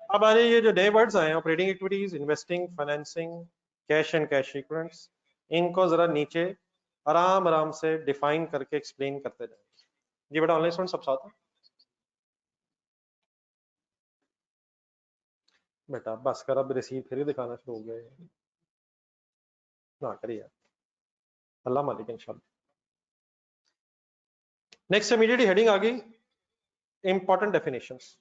अब आ रही ये जो नए वर्ड्स आए हैं, operating activities, investing, financing, cash and cash equivalents, इनको जरा नीचे आराम आराम से डिफाइन करके एक्सप्लेन करते जाए। जी बेटा ऑनलाइन स्टूडेंट सब साथ हैं? बेटा बस कर, अब रिसीव फिर दिखाना शुरू हो गए ना करिए, अल्लाह मालिक इंशाल्लाह। नेक्स्ट इमीडिएटली हेडिंग आ गई इंपॉर्टेंट डेफिनेशंस,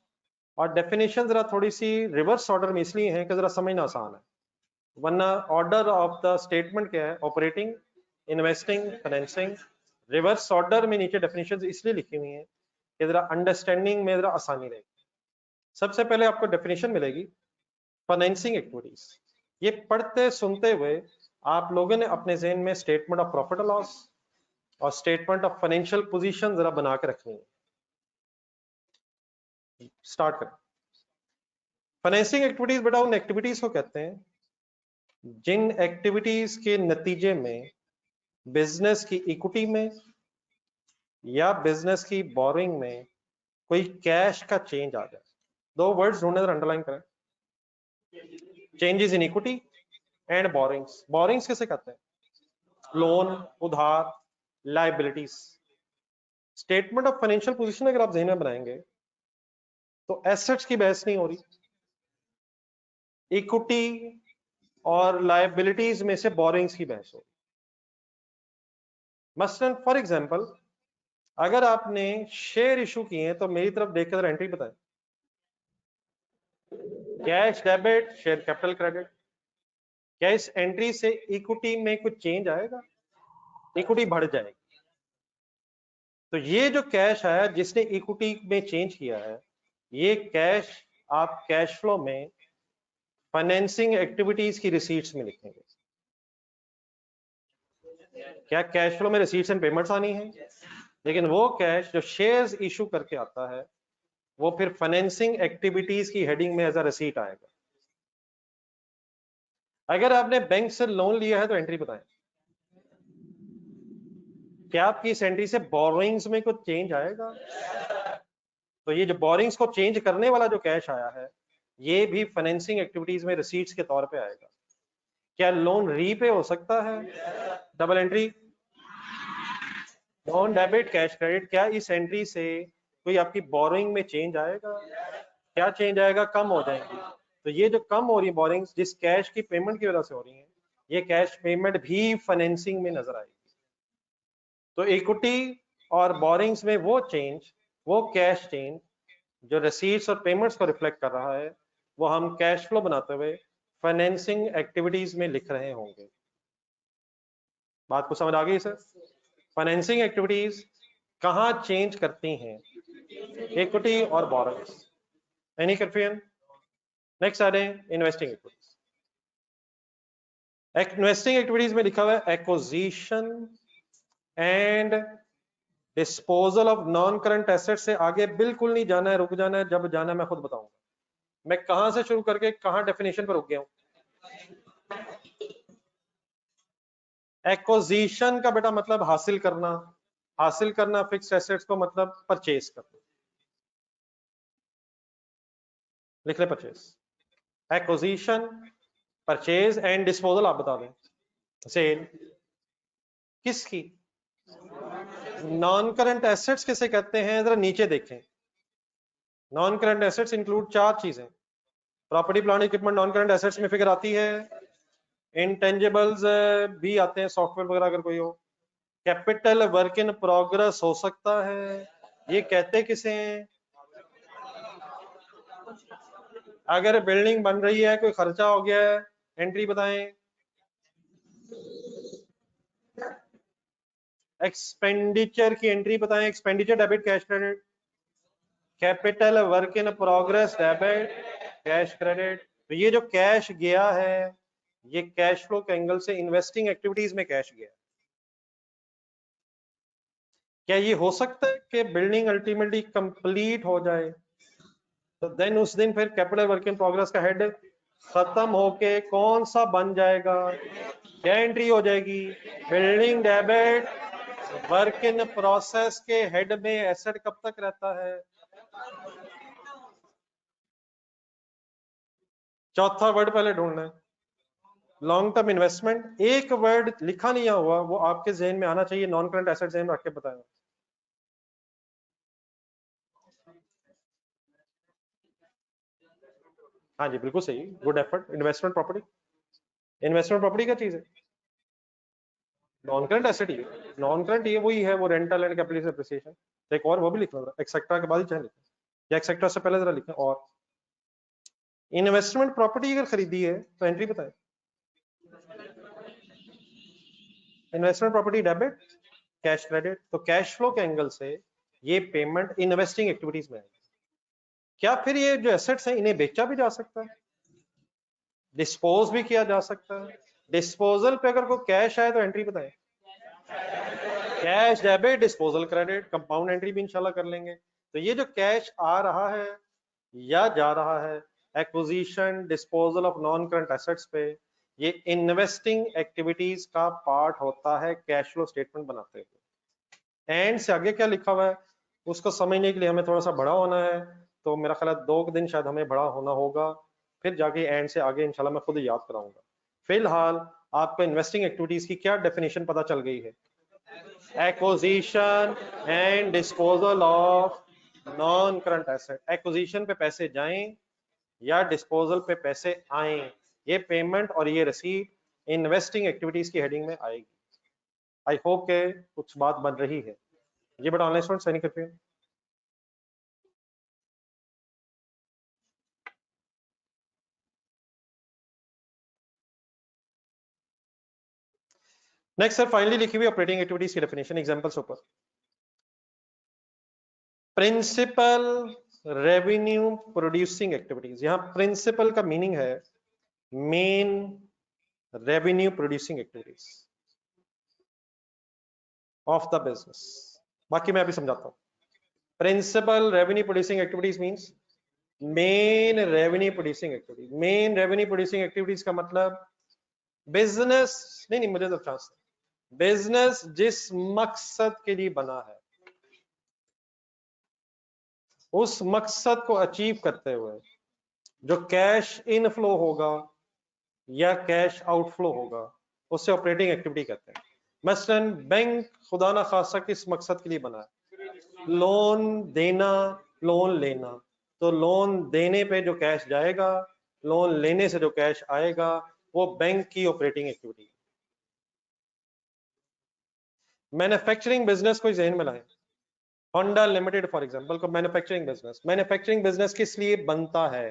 और डेफिनेशन जरा थोड़ी सी रिवर्स ऑर्डर में इसलिए है कि जरा समझना आसान है, वरना ऑर्डर ऑफ द स्टेटमेंट क्या है, operating, investing, financing, reverse order में नीचे डेफिनेशंस इसलिए लिखी हुई हैं कि जरा अंडरस्टैंडिंग में जरा आसानी रहेगी। सबसे पहले आपको डेफिनेशन मिलेगी फाइनेंसिंग एक्टिविटीज। ये पढ़ते सुनते हुए आप लोगों ने अपने ज़हन में स्टेटमेंट ऑफ प्रॉफिट और लॉस और स्टेटमेंट ऑफ फाइनेंशियल पोजीशन जरा बना के रखनी है। स्टार्ट करें। फाइनेंसिंग एक्टिविटीज बेटा उन एक्टिविटीज को कहते हैं जिन एक्टिविटीज के नतीजे में बिजनेस की इक्विटी में या बिजनेस की बोरिंग में कोई कैश का चेंज आ जाए। दो वर्ड्स ढूंढने अंडरलाइन करें, changes in equity and borings. Borings किसे कहते हैं? लोन, उधार, liabilities. Statement of financial position अगर आप ज़हन में बनाएंगे तो एसेट्स की बहस नहीं हो रही, इक्विटी और लाइबिलिटीज में से बोरिंग्स की बहस हो रही। मसलन फॉर एग्जांपल अगर आपने शेयर इशू किए हैं तो मेरी तरफ देखकर एंट्री बताएं। Cash debit, share capital credit. क्या इस एंट्री से इक्विटी में कुछ चेंज आएगा? इक्विटी बढ़ जाएगी। तो ये जो कैश आया जिसने इक्विटी में चेंज किया है, ये कैश आप कैश फ्लो में फाइनेंसिंग एक्टिविटीज की रिसीट्स में लिखेंगे। क्या कैश फ्लो में रिसीट्स एंड पेमेंट्स आनी है, लेकिन वो कैश जो शेयर्स इशू करके आता है वो फिर फाइनेंसिंग एक्टिविटीज की हेडिंग में एज अ रिसीट आएगा। अगर आपने बैंक से लोन लिया है तो एंट्री बताएं। क्या आपकी इस एंट्री से बोरोइंग्स में कुछ चेंज आएगा? तो ये जो बोरिंग्स को चेंज करने वाला जो कैश आया है ये भी फाइनेंसिंग एक्टिविटीज में रिसीट्स के तौर पे आएगा। क्या लोन रीपे हो सकता है? Double entry, loan debit cash credit. क्या इस एंट्री से कोई आपकी बोरिंग में चेंज आएगा? क्या चेंज आएगा? कम हो जाएंगी। तो ये जो कम हो रही है बोरिंग्स जिस कैश की पेमेंट की वजह से हो रही है, ये कैश पेमेंट भी फाइनेंसिंग में नजर आएगी। तो इक्विटी और बोरिंग्स में वो चेंज, वो कैश चेंज जो रिसीट्स और पेमेंट्स को रिफ्लेक्ट कर रहा है वो हम कैश फ्लो बनाते हुए फाइनेंसिंग एक्टिविटीज में लिख रहे होंगे। बात को समझ आ गई सर? फाइनेंसिंग एक्टिविटीज कहां चेंज करती हैं? इक्विटी और बोरिंग्स। Any confusion? नेक्स्ट आ रहे हैं इन्वेस्टिंग एक्टिविटीज। इन्वेस्टिंग एक्टिविटीज में लिखा हुआ है acquisition and disposal of non current asset. से आगे बिल्कुल नहीं जाना है, रुक जाना है, जब जाना है मैं खुद बताऊंगा। मैं कहां से शुरू करके कहां डेफिनेशन पर रुक गया हूं? एक्विजिशन का बेटा मतलब हासिल करना, हासिल करना फिक्स्ड एसेट्स को मतलब परचेज करना। लिख ले purchase, acquisition, purchase and disposal. आप बता दें सेल किसकी? नॉन करंट एसेट्स किसे कहते हैं? जरा नीचे देखें। नॉन करंट एसेट्स इंक्लूड चार चीजें। Property plant equipment non current assets में फिगर आती है। इंटेंजिबल्स भी आते हैं, सॉफ्टवेयर वगैरह अगर कोई हो। कैपिटल वर्क इन प्रोग्रेस हो सकता है। ये कहते किसे हैं? अगर बिल्डिंग बन रही है, कोई खर्चा हो गया है, एंट्री बताएं। एक्सपेंडिचर की एंट्री बताएं। Expenditure debit cash credit. Capital work in progress debit cash credit. तो ये जो कैश गया है ये कैश फ्लो के एंगल से इन्वेस्टिंग एक्टिविटीज में कैश गया। क्या ये हो सकता है कि बिल्डिंग अल्टीमेटली कंप्लीट हो जाए तो देन उस दिन फिर कैपिटल वर्क इन प्रोग्रेस का हेड खत्म होके कौन सा बन जाएगा? क्या एंट्री हो जाएगी? Building debit work in process के हेड में एसेट कब तक रहता है? चौथा वर्ड पहले ढूंढना है, लॉन्ग टर्म इन्वेस्टमेंट। एक वर्ड लिखा नहीं हुआ, वो आपके जहन में आना चाहिए, नॉन करंट एसेट जहन में रख के बताएं। हाँ जी बिल्कुल सही, good effort. Investment property, investment property क्या चीज है? नॉन करंट एसेट ही है, नॉन करंट ये वही है, वो रेंटल एंड कैपिटल एप्रिसिएशन। एक और वो भी लिखना था, एक्सेट्रा के बाद ही चाहे लिखें, या एक्सेट्रा से पहले जरा लिखें। और इन्वेस्टमेंट प्रॉपर्टी अगर खरीदी है तो एंट्री बताएं। Investment property debit, cash credit. तो कैश फ्लो के एंगल से ये पेमेंट इन्वेस्टिंग एक्टिविटीज में है। क्या फिर ये जो एसेट्स हैं इन्हें बेचा भी जा सकता है, डिस्पोज भी किया जा सकता है? डिस्पोजल पे अगर कोई कैश आए तो एंट्री बताएं। Cash debit, disposal credit, compound entry भी इंशाल्लाह कर लेंगे। तो ये जो कैश आ रहा है या जा रहा है, acquisition disposal of non current assets पे, ये इन्वेस्टिंग एक्टिविटीज का पार्ट होता है कैश फ्लो स्टेटमेंट बनाते हुए। एंड से आगे क्या लिखा हुआ है उसको समझने के लिए हमें थोड़ा सा बड़ा होना है, तो मेरा ख्याल है 2 दिन शायद हमें बड़ा होना होगा, फिर जाके एंड से आगे इंशाल्लाह मैं खुद याद कराऊंगा। फिलहाल आपको इन्वेस्टिंग एक्टिविटीज की क्या डेफिनेशन पता चल गई है? Acquisition and disposal of non current asset. Acquisition पे पैसे जाएं या डिस्पोजल पे पैसे आए, ये पेमेंट और ये रसीद इन्वेस्टिंग एक्टिविटीज की हेडिंग में आएगी। आई होप के कुछ बात बन रही है। ये बड़ा ऑनलाइन स्टूडेंट सही करते हैं। नेक्स्ट सर फाइनली लिखी हुई ऑपरेटिंग एक्टिविटीज की डेफिनेशन एग्जांपल्स ऊपर। प्रिंसिपल रेवेन्यू प्रोड्यूसिंग एक्टिविटीज, यहां प्रिंसिपल का मीनिंग है main revenue producing activities of the business. बाकी मैं अभी समझाता हूं। Principal revenue producing activities means main revenue producing activities. Main revenue producing activities का मतलब बिजनेस नहीं मुझे तो चांस, बिजनेस जिस मकसद के लिए बना है उस मकसद को अचीव करते हुए जो कैश इनफ्लो होगा या कैश आउटफ्लो होगा उससे ऑपरेटिंग एक्टिविटी कहते हैं। मसलन बैंक खुदा ना खासा किस मकसद के लिए बना है? लोन देना, लोन लेना। तो लोन देने पे जो कैश जाएगा, लोन लेने से जो कैश आएगा, वो बैंक की ऑपरेटिंग एक्टिविटी है। मैन्युफैक्चरिंग बिजनेस को जहन में लाएं। होंडा लिमिटेड फॉर एग्जांपल को मैन्युफैक्चरिंग बिजनेस, मैन्युफैक्चरिंग बिजनेस किस लिए बनता है?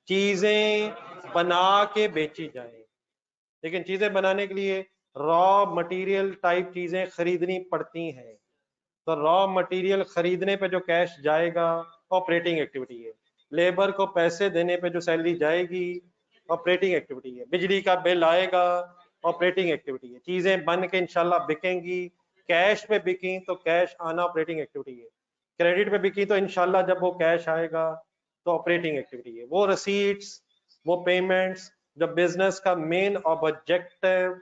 चीजें बना के बेची जाए, लेकिन चीजें बनाने के लिए रॉ मटेरियल टाइप चीजें खरीदनी पड़ती हैं। तो रॉ मटेरियल खरीदने पे जो कैश जाएगा ऑपरेटिंग एक्टिविटी है। लेबर को पैसे देने पे जो सैलरी जाएगी ऑपरेटिंग एक्टिविटी है। बिजली का बिल आएगा ऑपरेटिंग एक्टिविटी है। चीजें बन के इंशाल्लाह बिकेंगी, कैश पे बिकी तो कैश आना ऑपरेटिंग एक्टिविटी है। क्रेडिट पे बिकी तो इंशाल्लाह जब वो कैश आएगा तो ऑपरेटिंग एक्टिविटी है। वो रसीट्स, वो पेमेंट्स जो बिजनेस का मेन ऑब्जेक्टिव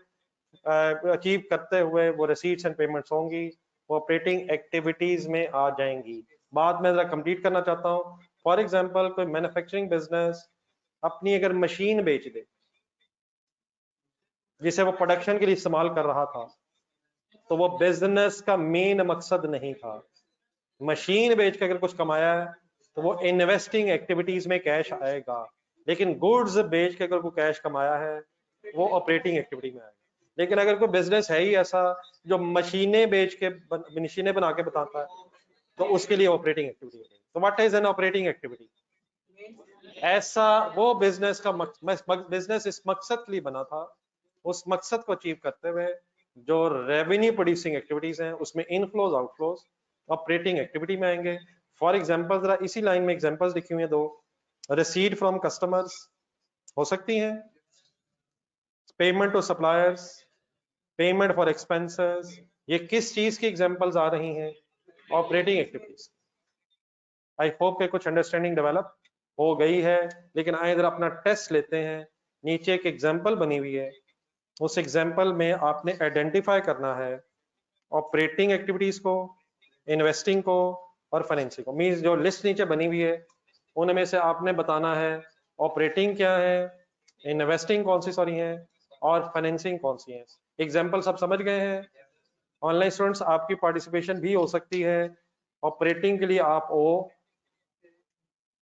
अचीव करते हुए वो रसीट्स एंड पेमेंट्स होंगी, वो ऑपरेटिंग एक्टिविटीज में आ जाएंगी। बात मैं जरा कंप्लीट करना चाहता हूँ। फॉर एग्जांपल कोई मैन्युफैक्चरिंग बिजनेस अपनी अगर मशीन बेच दे जिसे वो प्रोडक्शन के लिए इस्तेमाल कर रहा था, तो वो बिजनेस का मेन मकसद नहीं था। मशीन बेच के अगर कुछ कमाया है तो वो इन्वेस्टिंग एक्टिविटीज में कैश आएगा, लेकिन गुड्स बेच के अगर कोई कैश कमाया है वो ऑपरेटिंग एक्टिविटी में आएगा। लेकिन अगर कोई बिजनेस है ही ऐसा जो मशीनें बेच के मशीनें बना के बताता है तो उसके लिए ऑपरेटिंग एक्टिविटी है। तो what is an operating activity? ऐसा वो बिजनेस का बिजनेस इस मकसद के लिए बना था, उस मकसद को अचीव करते हुए जो रेवेन्यू प्रोड्यूसिंग एक्टिविटीज हैं उसमें इनफ्लोज आउटफ्लोज ऑपरेटिंग एक्टिविटी में आएंगे। फॉर एग्जांपल जरा इसी लाइन में एग्जांपल्स लिखी हुई हैं दो। रिसीट फ्रॉम कस्टमर्स हो सकती हैं, payment to suppliers, payment for expenses. ये किस चीज की एग्जांपल्स आ रही हैं? Operating activities. आई होप के कुछ अंडरस्टैंडिंग डेवलप हो गई है। लेकिन आए इधर अपना टेस्ट लेते हैं। नीचे एक एग्जांपल बनी हुई है, उस एग्जांपल में आपने आइडेंटिफाई करना है ऑपरेटिंग एक्टिविटीज को, इन्वेस्टिंग को और फाइनेंसिंग को। मींस जो लिस्ट नीचे बनी हुई है उनमें से आपने बताना है ऑपरेटिंग क्या है, इन्वेस्टिंग कौन सी सॉरी है और फाइनेंसिंग कौन सी है। एग्जाम्पल सब समझ गए हैं। ऑनलाइन स्टूडेंट्स आपकी पार्टिसिपेशन भी हो सकती है। ऑपरेटिंग के लिए आप ओ,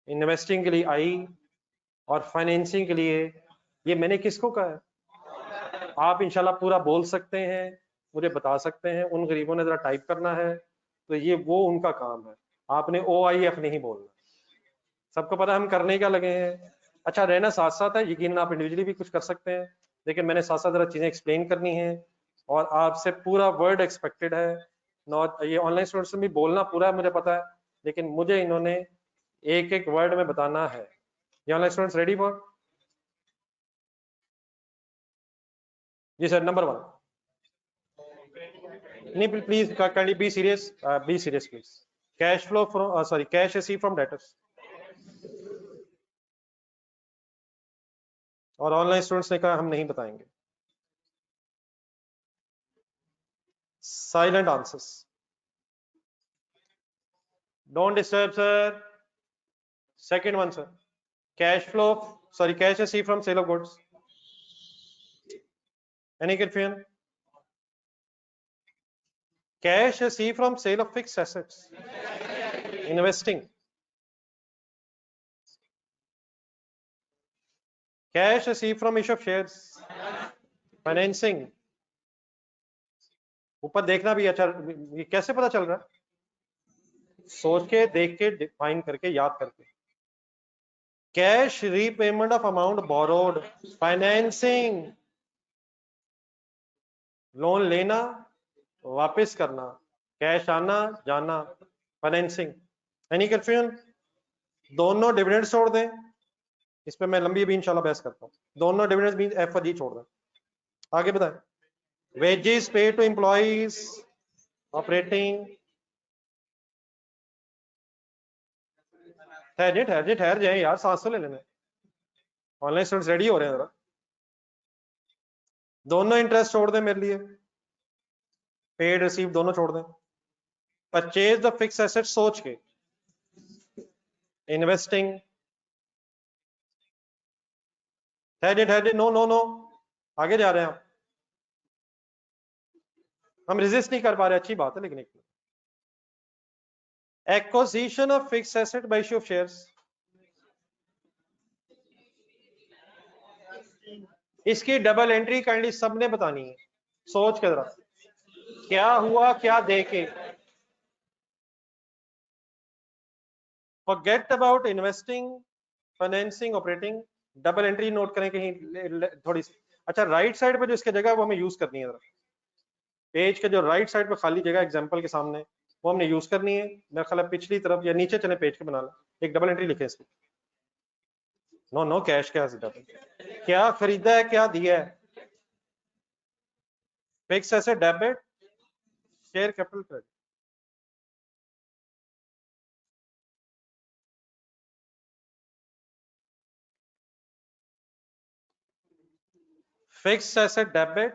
इन्वेस्टिंग के लिए आई और फाइनेंसिंग के लिए ये मैंने किसको कहा है। आप इंशाल्लाह पूरा बोल सकते हैं, मुझे बता सकते हैं। उन गरीबों ने जरा टाइप करना है तो ये वो उनका काम है, आपने OIF नहीं बोलना। सबको पता हम करने क्या लगे हैं। अच्छा रहना साथ साथ है, यकीन आप इंडिविजुअली भी कुछ कर सकते हैं, लेकिन मैंने साथ साथ जरा चीजें एक्सप्लेन करनी है और आपसे पूरा वर्ड एक्सपेक्टेड है। नॉट ये ऑनलाइन स्टूडेंट्स में भी बोलना पूरा है मुझे पता है, लेकिन मुझे इन्होंने एक एक वर्ड में बताना है। ये ऑनलाइन स्टूडेंट्स रेडी फॉर? जी सर, नंबर 1। नहीं please kindly be serious, please. Cash flow from sorry cash receive from debtors. और ऑनलाइन स्टूडेंट्स ने कहा हम नहीं बताएंगे। Silent answers, don't disturb sir. Second one sir, cash flow sorry cash receive from sale of goods. Any confusion? Cash receive from sale of fixed assets, investing. Cash receive from issue of shares, financing. ऊपर देखना भी अच्छा, ये कैसे पता चल रहा है? सोच के, देख के, डिफाइन करके, याद करके। Cash repayment of amount borrowed, financing. Loan लेना वापस करना, कैश आना जाना, फाइनेंसिंग। Any confusion? दोनों डिविडेंड छोड़ दें, इस पे मैं लंबी भी इंशाल्लाह बहस करता हूँ। दोनों डिविडेंड मीन F और G छोड़ दें। आगे बताएं। वेजेस पे टू एम्प्लॉइज, ऑपरेटिंग। ठहर जाए यार, सांस तो ले लेने। ऑनलाइन स्टूडेंट्स रेडी हो रहे हैं जरा। दोनों इंटरेस्ट छोड़ दें मेरे लिए, पेड रिसीव दोनों छोड़ दें। परचेज द फिक्स एसेट सोच के, इन्वेस्टिंग। ठहर नो नो नो, आगे जा रहे हैं हम रेजिस्ट नहीं कर पा रहे, अच्छी बात है लेकिन। Acquisition of fix asset bye issue of shares, इसकी डबल एंट्री काइंडली सबने बतानी है, सोच के जरा क्या हुआ क्या देखे। Forget about investing, financing, operating. Double entry note करें कहीं थोड़ी सी। अच्छा राइट साइड पे जो इसकी जगह वो हमें यूज करनी है, जरा पेज के जो राइट साइड पे खाली जगह एग्जांपल के सामने वो हमने यूज करनी है। मेरा ख्याल है पिछली तरफ या नीचे चले पेज के बना लें, एक डबल एंट्री लिखे इसकी। नो नो कैश क्या क्या खरीदा है क्या दिया है। Fix asset debit, share capital credit. Fix asset debit,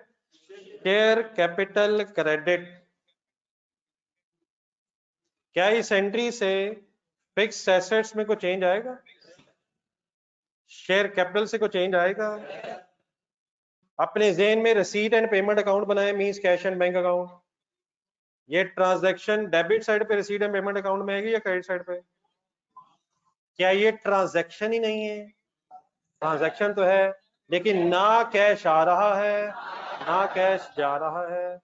share capital credit. क्या इस एंट्री से फिक्स एसेट्स में कोई चेंज आएगा? शेयर कैपिटल से कोई चेंज आएगा? अपने ज़हन में रसीद एंड पेमेंट अकाउंट बनाए, means cash and bank account. ये ट्रांजैक्शन डेबिट साइड पे रसीद एंड पेमेंट अकाउंट में आएगी या क्रेडिट साइड पे? क्या ये ट्रांजैक्शन ही नहीं है? ट्रांजैक्शन तो है, लेकिन ना कैश आ रहा है ना कैश जा रहा है,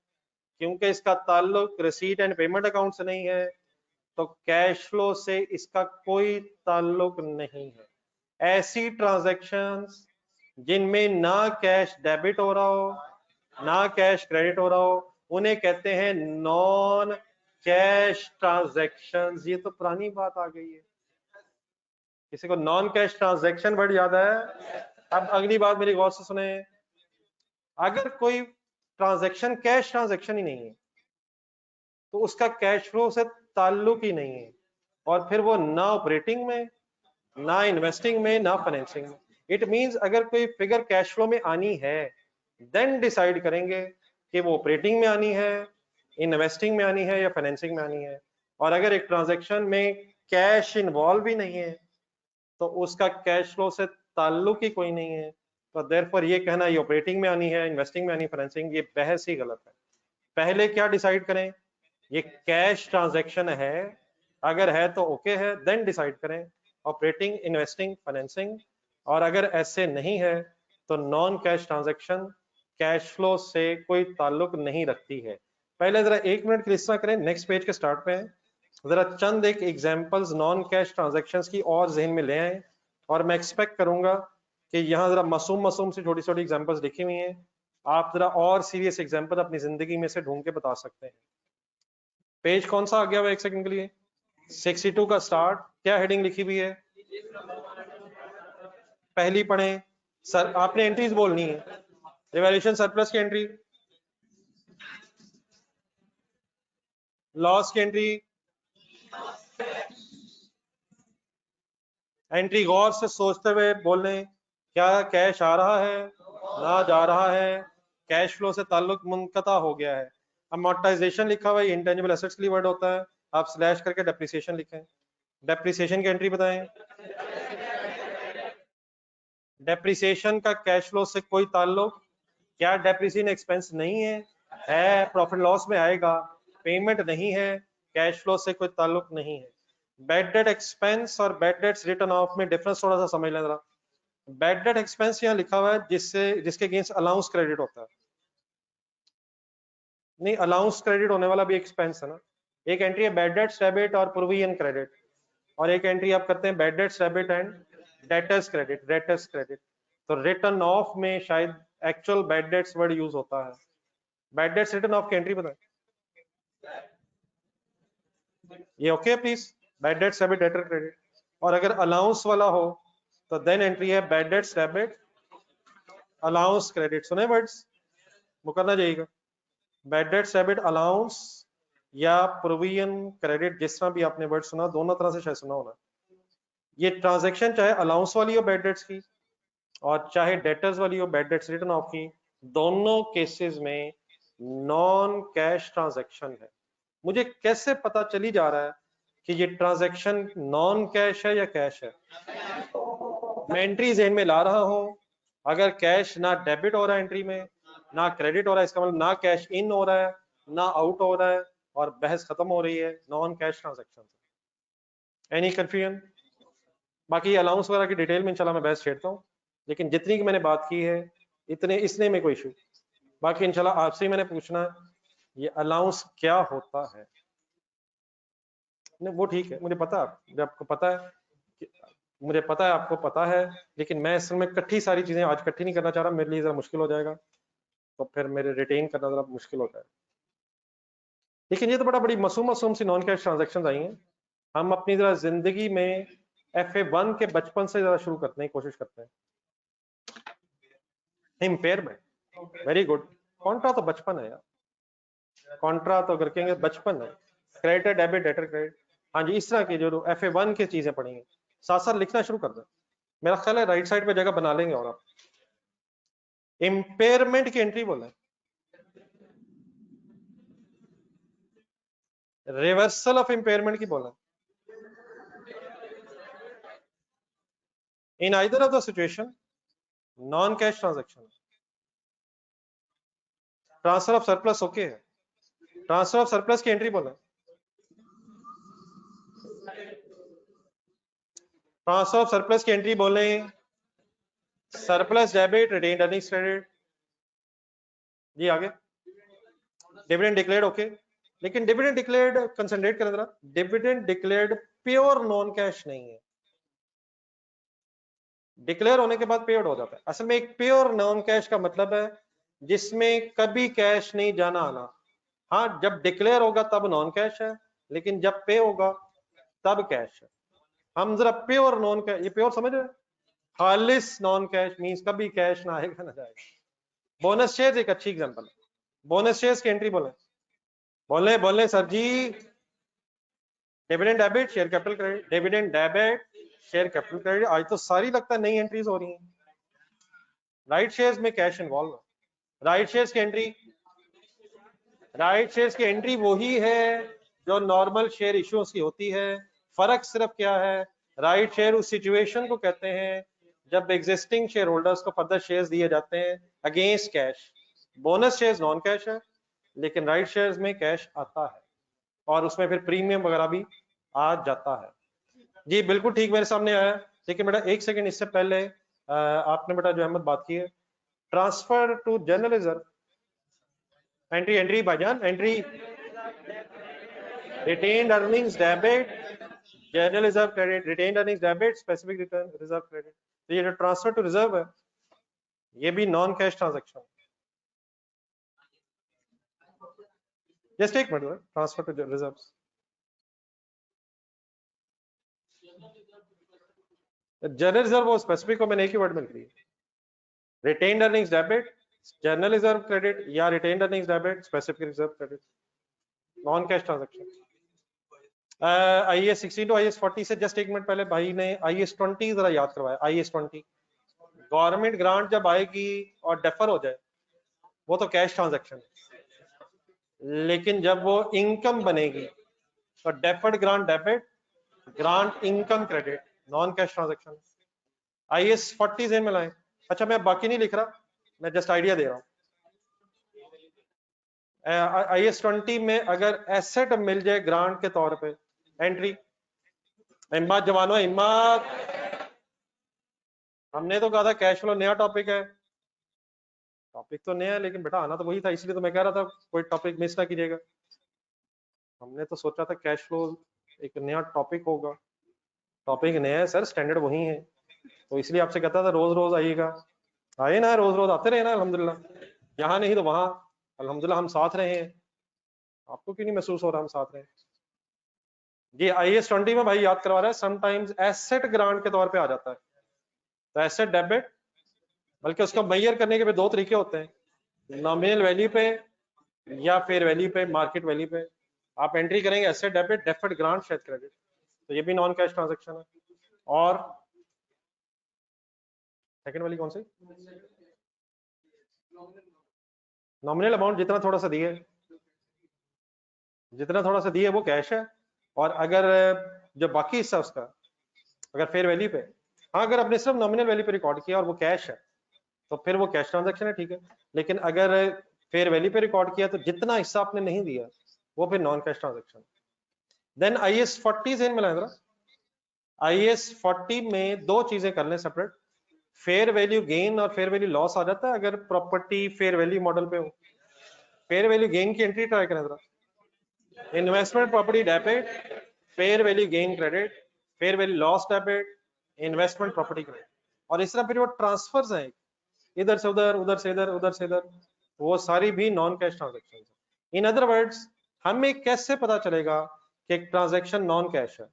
क्योंकि इसका ताल्लुक रसीद एंड पेमेंट अकाउंट से नहीं है, तो कैश फ्लो से इसका कोई ताल्लुक नहीं है। ऐसी ट्रांजैक्शंस जिनमें ना कैश डेबिट हो रहा हो ना कैश क्रेडिट हो रहा हो, उन्हें कहते हैं नॉन कैश ट्रांजैक्शंस। ये तो पुरानी बात आ गई है। किसी को नॉन कैश ट्रांजैक्शन वर्ड याद है? अब अगली बात मेरी गौर से सुने। अगर कोई ट्रांजैक्शन कैश ट्रांजैक्शन ही नहीं है तो उसका कैश फ्लो से ताल्लुक ही नहीं है, और फिर वो ना ऑपरेटिंग में ना इन्वेस्टिंग में ना फाइनेंसिंग में। इट मींस अगर कोई फिगर कैश फ्लो में आनी है देन डिसाइड करेंगे कि वो ऑपरेटिंग में आनी है, इन्वेस्टिंग में आनी है या फाइनेंसिंग में आनी है। और अगर एक ट्रांजैक्शन में कैश इन्वॉल्व भी नहीं है तो उसका कैश फ्लो से ताल्लुक ही कोई नहीं है, तो देयरफॉर ये कहना ये ऑपरेटिंग में आनी है, इन्वेस्टिंग में आनी, फाइनेंसिंग, ये बहस ही गलत है। पहले क्या डिसाइड करें, ये कैश ट्रांजैक्शन है, अगर है तो ओके है, देन डिसाइड करें ऑपरेटिंग, इन्वेस्टिंग, फाइनेंसिंग। और अगर ऐसे नहीं है तो non cash transaction cash flow से कोई ताल्लुक नहीं रखती है। पहले जरा 1 मिनट की लिस्ट करें, नेक्स्ट पेज के स्टार्ट पे हैं, जरा चंद एक एग्जांपल्स नॉन कैश ट्रांजैक्शंस की और जहन में ले आए, और मैं एक्सपेक्ट करूंगा कि यहाँ जरा मासूम से छोटी छोटी एग्जांपल्स लिखी हुई हैं, आप जरा और सीरियस एग्जांपल अपनी जिंदगी में से ढूंढ के बता सकते हैं। पेज कौन सा आ गया हुआ 1 सेकंड के लिए? 62 का स्टार्ट, क्या हेडिंग लिखी हुई है? पहली पढ़ें सर, आपने एंट्रीज बोलनी है। रिवैल्यूएशन सरप्लस की एंट्री, लॉस की एंट्री, एंट्री गौर से सोचते हुए बोलें, क्या कैश आ रहा है, ना जा रहा है, कैश फ्लो से ताल्लुक मुनक़ता हो गया है। अमॉर्टाइजेशन लिखा हुआ है, इंटेंजिबल एसेट्स के लिए वर्ड होता है, आप स्लैश करके डेप्रिसिएशन लिखें। डेप्रिसिएशन की एंट्री बताएं। डेप्रिसिएशन का कैश फ्लो से कोई ताल्लुक, क्या डेप्रिसिएशन एक्सपेंस नहीं है? है, प्रॉफिट लॉस में आएगा, पेमेंट नहीं है, कैश फ्लो से कोई ताल्लुक नहीं है। बैड डेट एक्सपेंस और बैड डेट्स रिटर्न ऑफ में डिफरेंस थोड़ा सा समझ लें जरा। बैड डेट एक्सपेंस यहाँ लिखा हुआ है जिसके अगेंस्ट अलाउंस क्रेडिट होता है। नहीं, अलाउंस क्रेडिट होने वाला भी एक्सपेंस है ना। एक एंट्री है बैड डेट्स डेबिट और प्रोविजन क्रेडिट, और एक एंट्री आप करते हैं bad debts debit and debtors credit. तो रिटर्न ऑफ में शायद actual bad debts word use होता है। बैड डेट्स रिटर्न ऑफ की एंट्री बताएं। ये okay please, bad debts debit debtor credit. और अगर अलाउंस वाला हो तो देन एंट्री है bad debts debit allowance credit. सुने वर्ड्स, मुकरना जाइएगा। बैड डेट्स डेबिट अलाउंस या प्रोविजन क्रेडिट, जिस तरह भी आपने वर्ड सुना, दोनों तरह से शायद सुना होना। ये ट्रांजैक्शन चाहे अलाउंस वाली हो बैड डेट्स की, और चाहे डेटर्स वाली हो बैड डेट्स रिटर्न ऑफ की, दोनों केसेस में नॉन कैश ट्रांजैक्शन है। मुझे कैसे पता चली जा रहा है कि ये ट्रांजैक्शन नॉन कैश है या कैश है? मैं एंट्री ज़हन में ला रहा हूं, अगर कैश ना डेबिट हो रहा है एंट्री में, ना क्रेडिट हो रहा है, इसका मतलब ना कैश इन हो रहा है ना आउट हो रहा है, और बहस खत्म हो रही है non cash transaction. Any confusion? बाकी अलाउंस वगैरह की डिटेल में इंशाल्लाह मैं बहस छेड़ता हूँ, लेकिन जितनी की मैंने बात की है इतने इसने में कोई इशू। बाकी इंशाल्लाह आपसे ही मैंने पूछना है ये अलाउंस क्या होता है। नहीं वो ठीक है, मुझे पता है, आपको पता है, मुझे पता है आपको पता है, लेकिन मैं असल में इकट्ठी सारी चीजें आज इकट्ठी नहीं करना चाह रहा, मेरे लिए जरा मुश्किल हो जाएगा, तो फिर मेरे रिटेन करना जरा मुश्किल होता है। लेकिन ये तो बड़ी मासूम सी नॉन कैश ट्रांजैक्शन आई हैं। हम अपनी जरा जिंदगी में FA1 के बचपन से जरा शुरू करने की कोशिश करते हैं। Impairment, very good. कॉन्ट्रा तो बचपन है यार, कॉन्ट्रा तो अगर कहेंगे बचपन है। क्रेडिटर डेबिट डेटर क्रेडिट, हाँ जी, इस तरह की जो FA1 की चीजें पढ़ेंगे, साथ साथ लिखना शुरू कर दें। मेरा ख्याल है राइट साइड पे जगह बना लेंगे। और आप इम्पेयरमेंट की एंट्री बोले, रिवर्सल ऑफ इम्पेयरमेंट की बोले। In either of the situation non cash transaction. Transfer of surplus okay है, ट्रांसफर ऑफ सरप्लस की एंट्री बोले। ट्रांसफर ऑफ सरप्लस की एंट्री बोले surplus debit retained earnings credit. जी आगे, डिविडेंड डिक्लेयर्ड ओके, लेकिन डिविडेंड डिक्लेयर्ड कंसंट्रेट करें जरा, dividend declared pure non cash नहीं है। डिक्लेयर होने के बाद पे आउट हो जाता है। असल में एक प्योर नॉन कैश का मतलब है जिसमें कभी कैश नहीं जाना आना। हाँ, जब डिक्लेयर होगा तब नॉन कैश है, लेकिन जब पे होगा तब कैश है। हम जरा प्योर नॉन कैश, ये प्योर समझ रहे हैं, खालिस नॉन कैश मींस कभी कैश ना आएगा ना जाएगा। बोनस शेयर्स एक अच्छी एग्जांपल है। बोनस शेयर्स की एंट्री बोले सर जी। Dividend debit share capital credit, dividend debit share capital credit. आज तो सारी लगता है नई एंट्रीज हो रही हैं। राइट शेयर्स में कैश इन्वॉल्व है। राइट शेयर्स की एंट्री, राइट शेयर्स की एंट्री वही है जो नॉर्मल शेयर इश्यूज की होती है। फर्क सिर्फ क्या है, राइट शेयर उस सिचुएशन को कहते हैं जब एग्जिस्टिंग शेयर होल्डर्स को फर्दर शेयर्स दिए जाते हैं against cash. Bonus shares non cash है, लेकिन राइट शेयर्स में कैश आता है और उसमें फिर प्रीमियम वगैरह भी आ जाता है। जी बिल्कुल ठीक मेरे सामने आया। लेकिन बेटा एक सेकंड, इससे पहले आपने बेटा जो अहमद बात की है, transfer to general reserve, entry entry भाईजान entry, retained earnings debit, general reserve credit, retained earnings debit, specific reserve credit. तो ये जो ट्रांसफर टू रिजर्व है ये भी नॉन कैश ट्रांजैक्शन। जस्ट एक minute, transfer to reserve, general reserve और specific को मैंने एक ही वर्ड में लिख दिया, retained earnings debit, general reserve credit या retained earnings debit, specific reserve credit, non cash transaction. IAS 16 to IAS 40 से जस्ट एक मिनट पहले भाई ने IAS 20 जरा याद करवाया। IAS 20 गवर्नमेंट ग्रांट जब आएगी और डेफर हो जाए वो तो कैश ट्रांजैक्शन है, लेकिन जब वो इनकम बनेगी तो deferred grant debit, grant income credit, non cash transaction. IAS 40 से में लाए। अच्छा मैं बाकी नहीं लिख रहा, मैं जस्ट आइडिया दे रहा हूँ। IAS 20 में अगर एसेट मिल जाए ग्रांट के तौर पे, एंट्री, हिम्मत जवानों हिम्मत, हमने तो कहा था कैश फ्लो नया टॉपिक है, टॉपिक तो नया है लेकिन बेटा आना तो वही था, इसलिए तो मैं कह रहा था कोई टॉपिक मिस ना कीजिएगा। हमने तो सोचा था कैश फ्लो एक नया टॉपिक होगा, टॉपिक नया है सर, स्टैंडर्ड वही है, तो इसलिए आपसे कहता था रोज रोज आइएगा। आए ना, रोज रोज आते रहे ना अल्हम्दुलिल्लाह, यहाँ नहीं तो वहां अल्हम्दुलिल्लाह हम साथ रहे हैं। आपको क्यों नहीं महसूस हो रहा हम साथ रहे? जी IAS 20 में भाई याद करवा रहा है, समटाइम्स एसेट ग्रांट के तौर पे आ जाता है, तो एसेट डेबिट, बल्कि उसको मेजर करने के भी दो तरीके होते हैं, नॉमिनल वैल्यू पे या फेयर वैल्यू पे, मार्केट वैल्यू पे आप एंट्री करेंगे asset debit, deferred grant, share credit, तो ये भी नॉन कैश ट्रांजैक्शन है। और सेकंड वाली कौन सी? नॉमिनल अमाउंट जितना थोड़ा सा दिए, जितना थोड़ा सा दिए वो कैश है, और अगर जो बाकी हिस्सा उसका अगर फेयर वैल्यू पे, हाँ अगर आपने सिर्फ नॉमिनल वैल्यू पे रिकॉर्ड किया और वो कैश है तो फिर वो कैश ट्रांजैक्शन है, ठीक है। लेकिन अगर फेयर वैल्यू पे रिकॉर्ड किया तो जितना हिस्सा आपने नहीं दिया वो फिर non cash transaction. Then IAS 40 से मिला जरा, IAS 40 में दो चीजें कर लें सेपरेट, फेयर वैल्यू गेन और फेयर वैल्यू लॉस आ जाता है अगर प्रॉपर्टी फेयर वैल्यू मॉडल पे हो। फेयर वैल्यू गेन की एंट्री ट्राई करें जरा, investment property debit, fair value gain credit, fair value loss debit, investment property credit, और इस तरह फिर वो ट्रांसफर्स हैं इधर से उधर, उधर से इधर, उधर से इधर, वो सारी भी नॉन कैश ट्रांजैक्शन है। इन अदर वर्ड्स हमें कैसे पता चलेगा कि एक ट्रांजैक्शन नॉन कैश है?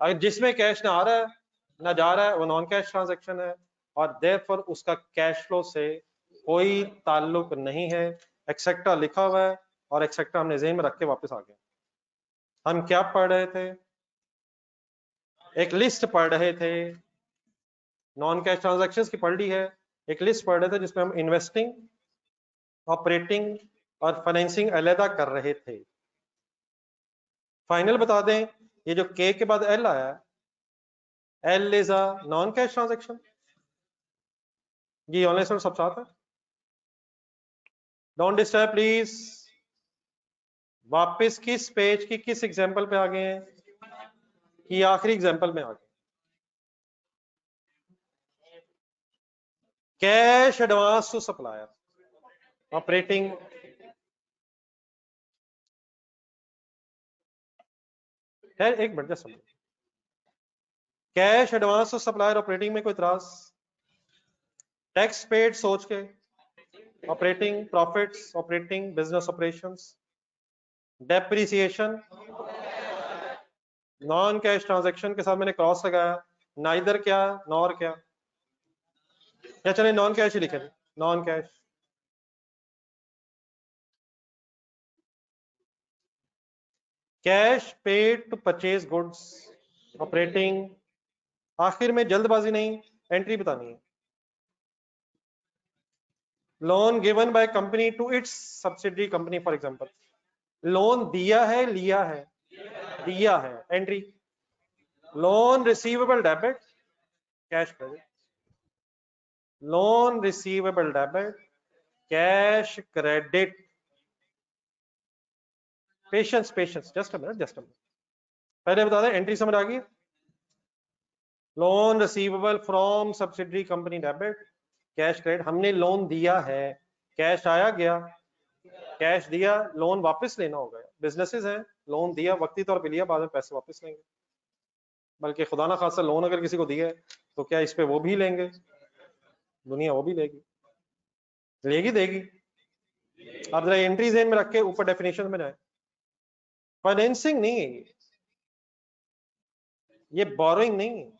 अगर जिसमें कैश ना आ रहा है ना जा रहा है वो नॉन कैश ट्रांजैक्शन है, और देयरफॉर उसका कैश फ्लो से कोई ताल्लुक नहीं है। एक्सेट्रा लिखा हुआ है और एक्सेट्रा हमने ज़हन में रख के वापस आ गए। हम क्या पढ़ रहे थे? एक लिस्ट पढ़ रहे थे, नॉन कैश ट्रांजैक्शंस की पढ़ ली है, एक लिस्ट पढ़ रहे थे जिसमें हम इन्वेस्टिंग, ऑपरेटिंग और फाइनेंसिंग अलहदा कर रहे थे। फाइनल बता दें, ये जो के के बाद एल आया, L is a non cash transaction. जी ऑनलाइन सब साथ है, डोंट डिस्टर्ब प्लीज। वापस किस पेज की किस एग्जांपल पे आ गए हैं? कि आखिरी एग्जांपल में आ गए। Cash advance to supplier, operating, है एक मिनट जस्ट समझो, cash advance to supplier operating में कोई इतराज? टैक्स पेड सोच के, operating profits, operating business operations, depreciation, non cash transaction के साथ मैंने क्रॉस लगाया, नाइदर क्या नॉर क्या, या चले नॉन कैश ही लिखे, non cash. Cash paid to purchase goods, operating, आखिर में जल्दबाजी नहीं, एंट्री बतानी है, loan given by company to its subsidiary company for example, loan दिया है लिया है, दिया है, entry, loan receivable debit, cash credit, loan receivable debit, cash credit. Patience patience, just a minute, just a minute, पहले बता दें, एंट्री समझ आ गई? Loan receivable from subsidiary company debit, cash credit. हमने लोन दिया है, कैश आया गया, कैश दिया, लोन वापस लेना होगा। बिजनेसेस हैं, लोन दिया, वक्ती तौर पे लिया, बाद में पैसे वापस लेंगे। बल्कि खुदा ना खासा लोन अगर किसी को दिया है तो क्या इस पे वो भी लेंगे? दुनिया वो भी लेगी, लेगी देगी। आप जरा एंट्री जेन में रख के ऊपर डेफिनेशन में जाए। फाइनेंसिंग नहीं है ये बोरोइंग नहीं है।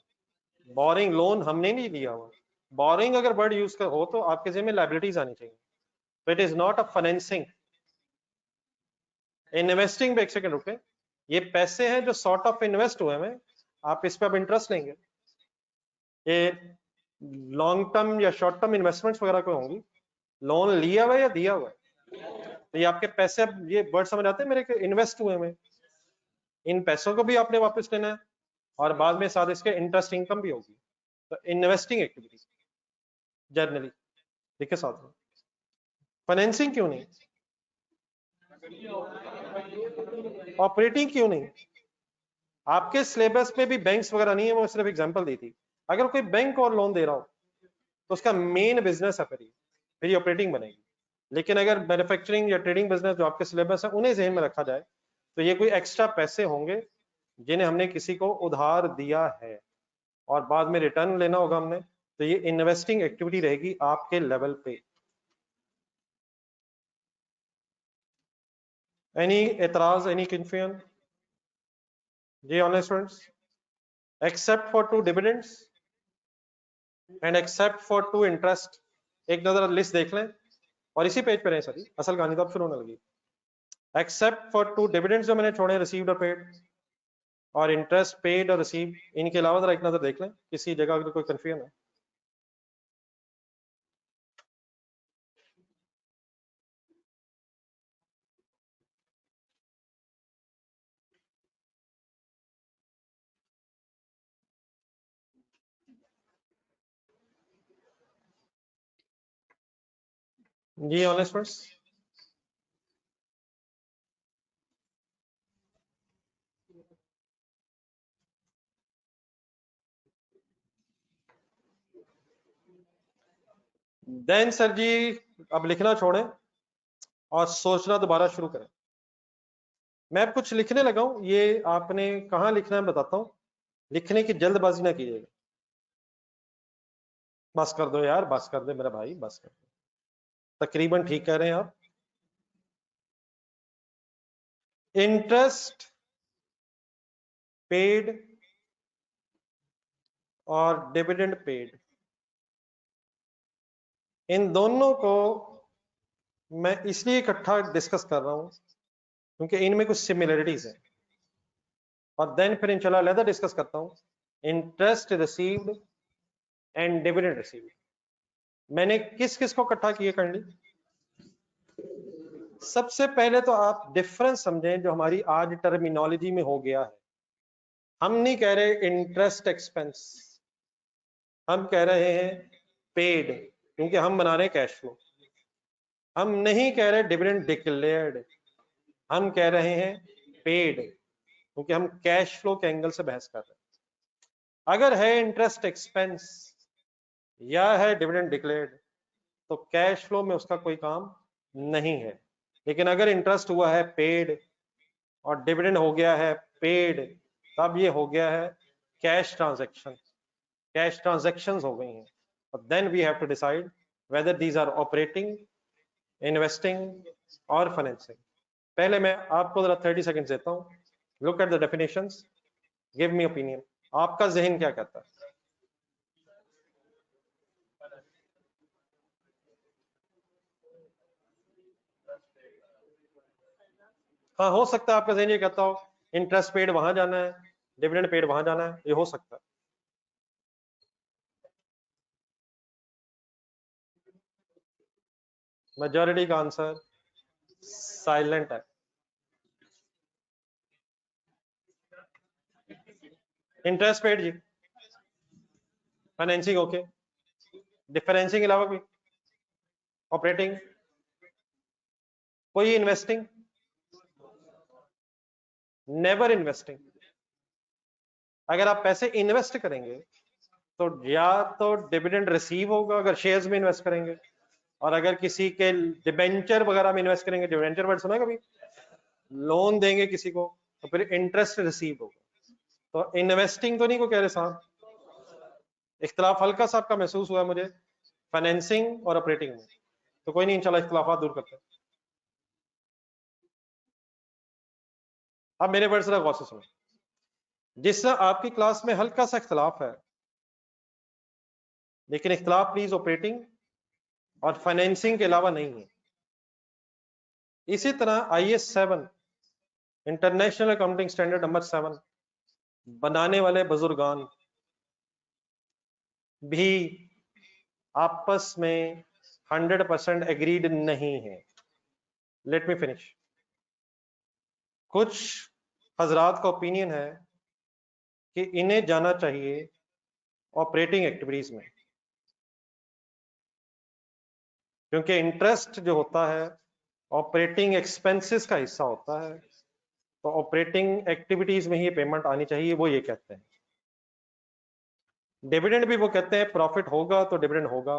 बोरिंग लोन हमने नहीं लिया हुआ। बोरिंग अगर वर्ड यूज कर हो तो आपके जेब में लाइबिलिटीज आनी चाहिए। तो it is not a financing. Investing पे एक सेकंड रुके, ये पैसे हैं जो सॉर्ट ऑफ इन्वेस्ट हुए हैं, आप इस पे अब इंटरेस्ट लेंगे। ये लॉन्ग टर्म या शॉर्ट टर्म इन्वेस्टमेंट्स वगैरह को होंगी। लोन लिया हुआ है या दिया हुआ है, तो ये आपके पैसे, अब ये वर्ड समझ आते हैं मेरे के, इन्वेस्ट हुए हैं। इन पैसों को भी आपने वापस लेना है और बाद में साथ इसके इंटरेस्ट इनकम भी होगी। तो इन्वेस्टिंग एक्टिविटी जनरली, ठीक है साथ में। फाइनेंसिंग क्यों नहीं? ऑपरेटिंग क्यों नहीं? आपके सिलेबस में भी बैंक्स वगैरह नहीं है, वो सिर्फ एग्जांपल दी थी। अगर कोई बैंक और लोन दे रहा हो तो उसका मेन बिजनेस है, फिर ये ऑपरेटिंग बनेगी। लेकिन अगर मैन्युफैक्चरिंग या ट्रेडिंग बिजनेस जो आपके सिलेबस है उन्हें ज़हन में रखा जाए तो ये कोई एक्स्ट्रा पैसे होंगे जिन्हें हमने किसी को उधार दिया है और बाद में रिटर्न लेना होगा हमने, तो ये इन्वेस्टिंग एक्टिविटी रहेगी आपके लेवल पे। एनी एतराज, एनी कंफ्यूजन? जी online students, except for 2 dividends and except for 2 interest. एक नजर लिस्ट देख लें और इसी पेज पे रहे सर, असल कहानी तो अब शुरू होने लगी। एक्सेप्ट फॉर 2 डिविडेंड्स जो मैंने छोड़े, रिसीव्ड और पेड, और इंटरेस्ट पेड और रिसीव, इनके अलावा जरा एक नजर देख लें किसी जगह अगर कोई कंफ्यूजन है। जी ऑनलाइन स्टूडेंट्स, देन सर जी अब लिखना छोड़ें और सोचना दोबारा शुरू करें। मैं अब कुछ लिखने लगा हूं, ये आपने कहाँ लिखना है बताता हूं। लिखने की जल्दबाजी ना कीजिएगा। बस कर दो यार, बस कर दे मेरा भाई, बस कर दो। तकरीबन ठीक कह रहे हैं आप। इंटरेस्ट पेड और डिविडेंड पेड, इन दोनों को मैं इसलिए इकट्ठा डिस्कस कर रहा हूं क्योंकि इनमें कुछ सिमिलरिटीज है। और देन फिर इंशाल्लाह अलग डिस्कस करता हूं interest received and dividend received. मैंने किस किस को इकट्ठा किए करनी। सबसे पहले तो आप डिफरेंस समझें जो हमारी आज टर्मिनोलॉजी में हो गया है। हम नहीं कह रहे इंटरेस्ट एक्सपेंस, हम कह रहे हैं पेड, क्योंकि हम बना रहे हैं कैश फ्लो। हम नहीं कह रहे डिविडेंड डिक्लेयर्ड, हम कह रहे हैं पेड, क्योंकि हम कैश फ्लो के एंगल से बहस कर रहे हैं। अगर है इंटरेस्ट एक्सपेंस या है डिविडेंड डिक्लेयर्ड तो कैश फ्लो में उसका कोई काम नहीं है। लेकिन अगर इंटरेस्ट हुआ है पेड और डिविडेंड हो गया है पेड, तब ये हो गया है कैश ट्रांजैक्शन। कैश ट्रांजैक्शंस हो गई हैं। Then we have to decide whether these are operating, investing और फाइनेंसिंग। पहले मैं आपको जरा 30 सेकंड देता हूं। Look at the definitions, give me opinion. आपका जहन क्या कहता है? हाँ, हो सकता है आपका जहन ये कहता हो इंटरेस्ट पेड वहां जाना है, डिविडेंड पेड वहां जाना है, ये हो सकता है। मेजॉरिटी का आंसर साइलेंट है। इंटरेस्ट पेड जी, फाइनेंसिंग ओके, डिफरेंसिंग के अलावा कोई, ऑपरेटिंग, कोई इन्वेस्टिंग, नेवर इन्वेस्टिंग। अगर आप पैसे इन्वेस्ट करेंगे तो या तो डिविडेंड रिसीव होगा अगर शेयर्स में इन्वेस्ट करेंगे, और अगर किसी के डिबेंचर वगैरह में इन्वेस्ट करेंगे, डिबेंचर वर्ड सुना है कभी, लोन देंगे किसी को तो फिर इंटरेस्ट रिसीव होगा। तो इन्वेस्टिंग तो नहीं को कह रहे साहब, इख्तलाफ हल्का सा आपका महसूस हुआ मुझे फाइनेंसिंग और ऑपरेटिंग में, तो कोई नहीं, इंशाल्लाह इख्तलाफात दूर करते हैं। अब मेरे वर्ड जरा गौर से सुनो, जिस आपकी क्लास में हल्का सा इख्तलाफ है, लेकिन इख्तलाफ प्लीज ऑपरेटिंग और फाइनेंसिंग के अलावा नहीं है। इसी तरह IAS 7 international accounting standard number 7 बनाने वाले बुजुर्गान भी आपस में 100% एग्रीड नहीं है। Let me finish. कुछ हजरात का ओपिनियन है कि इन्हें जाना चाहिए ऑपरेटिंग एक्टिविटीज में, क्योंकि इंटरेस्ट जो होता है ऑपरेटिंग एक्सपेंसेस का हिस्सा होता है, तो ऑपरेटिंग एक्टिविटीज में ही पेमेंट आनी चाहिए, वो ये कहते हैं। डिविडेंड भी वो कहते हैं प्रॉफिट होगा तो डिविडेंड होगा,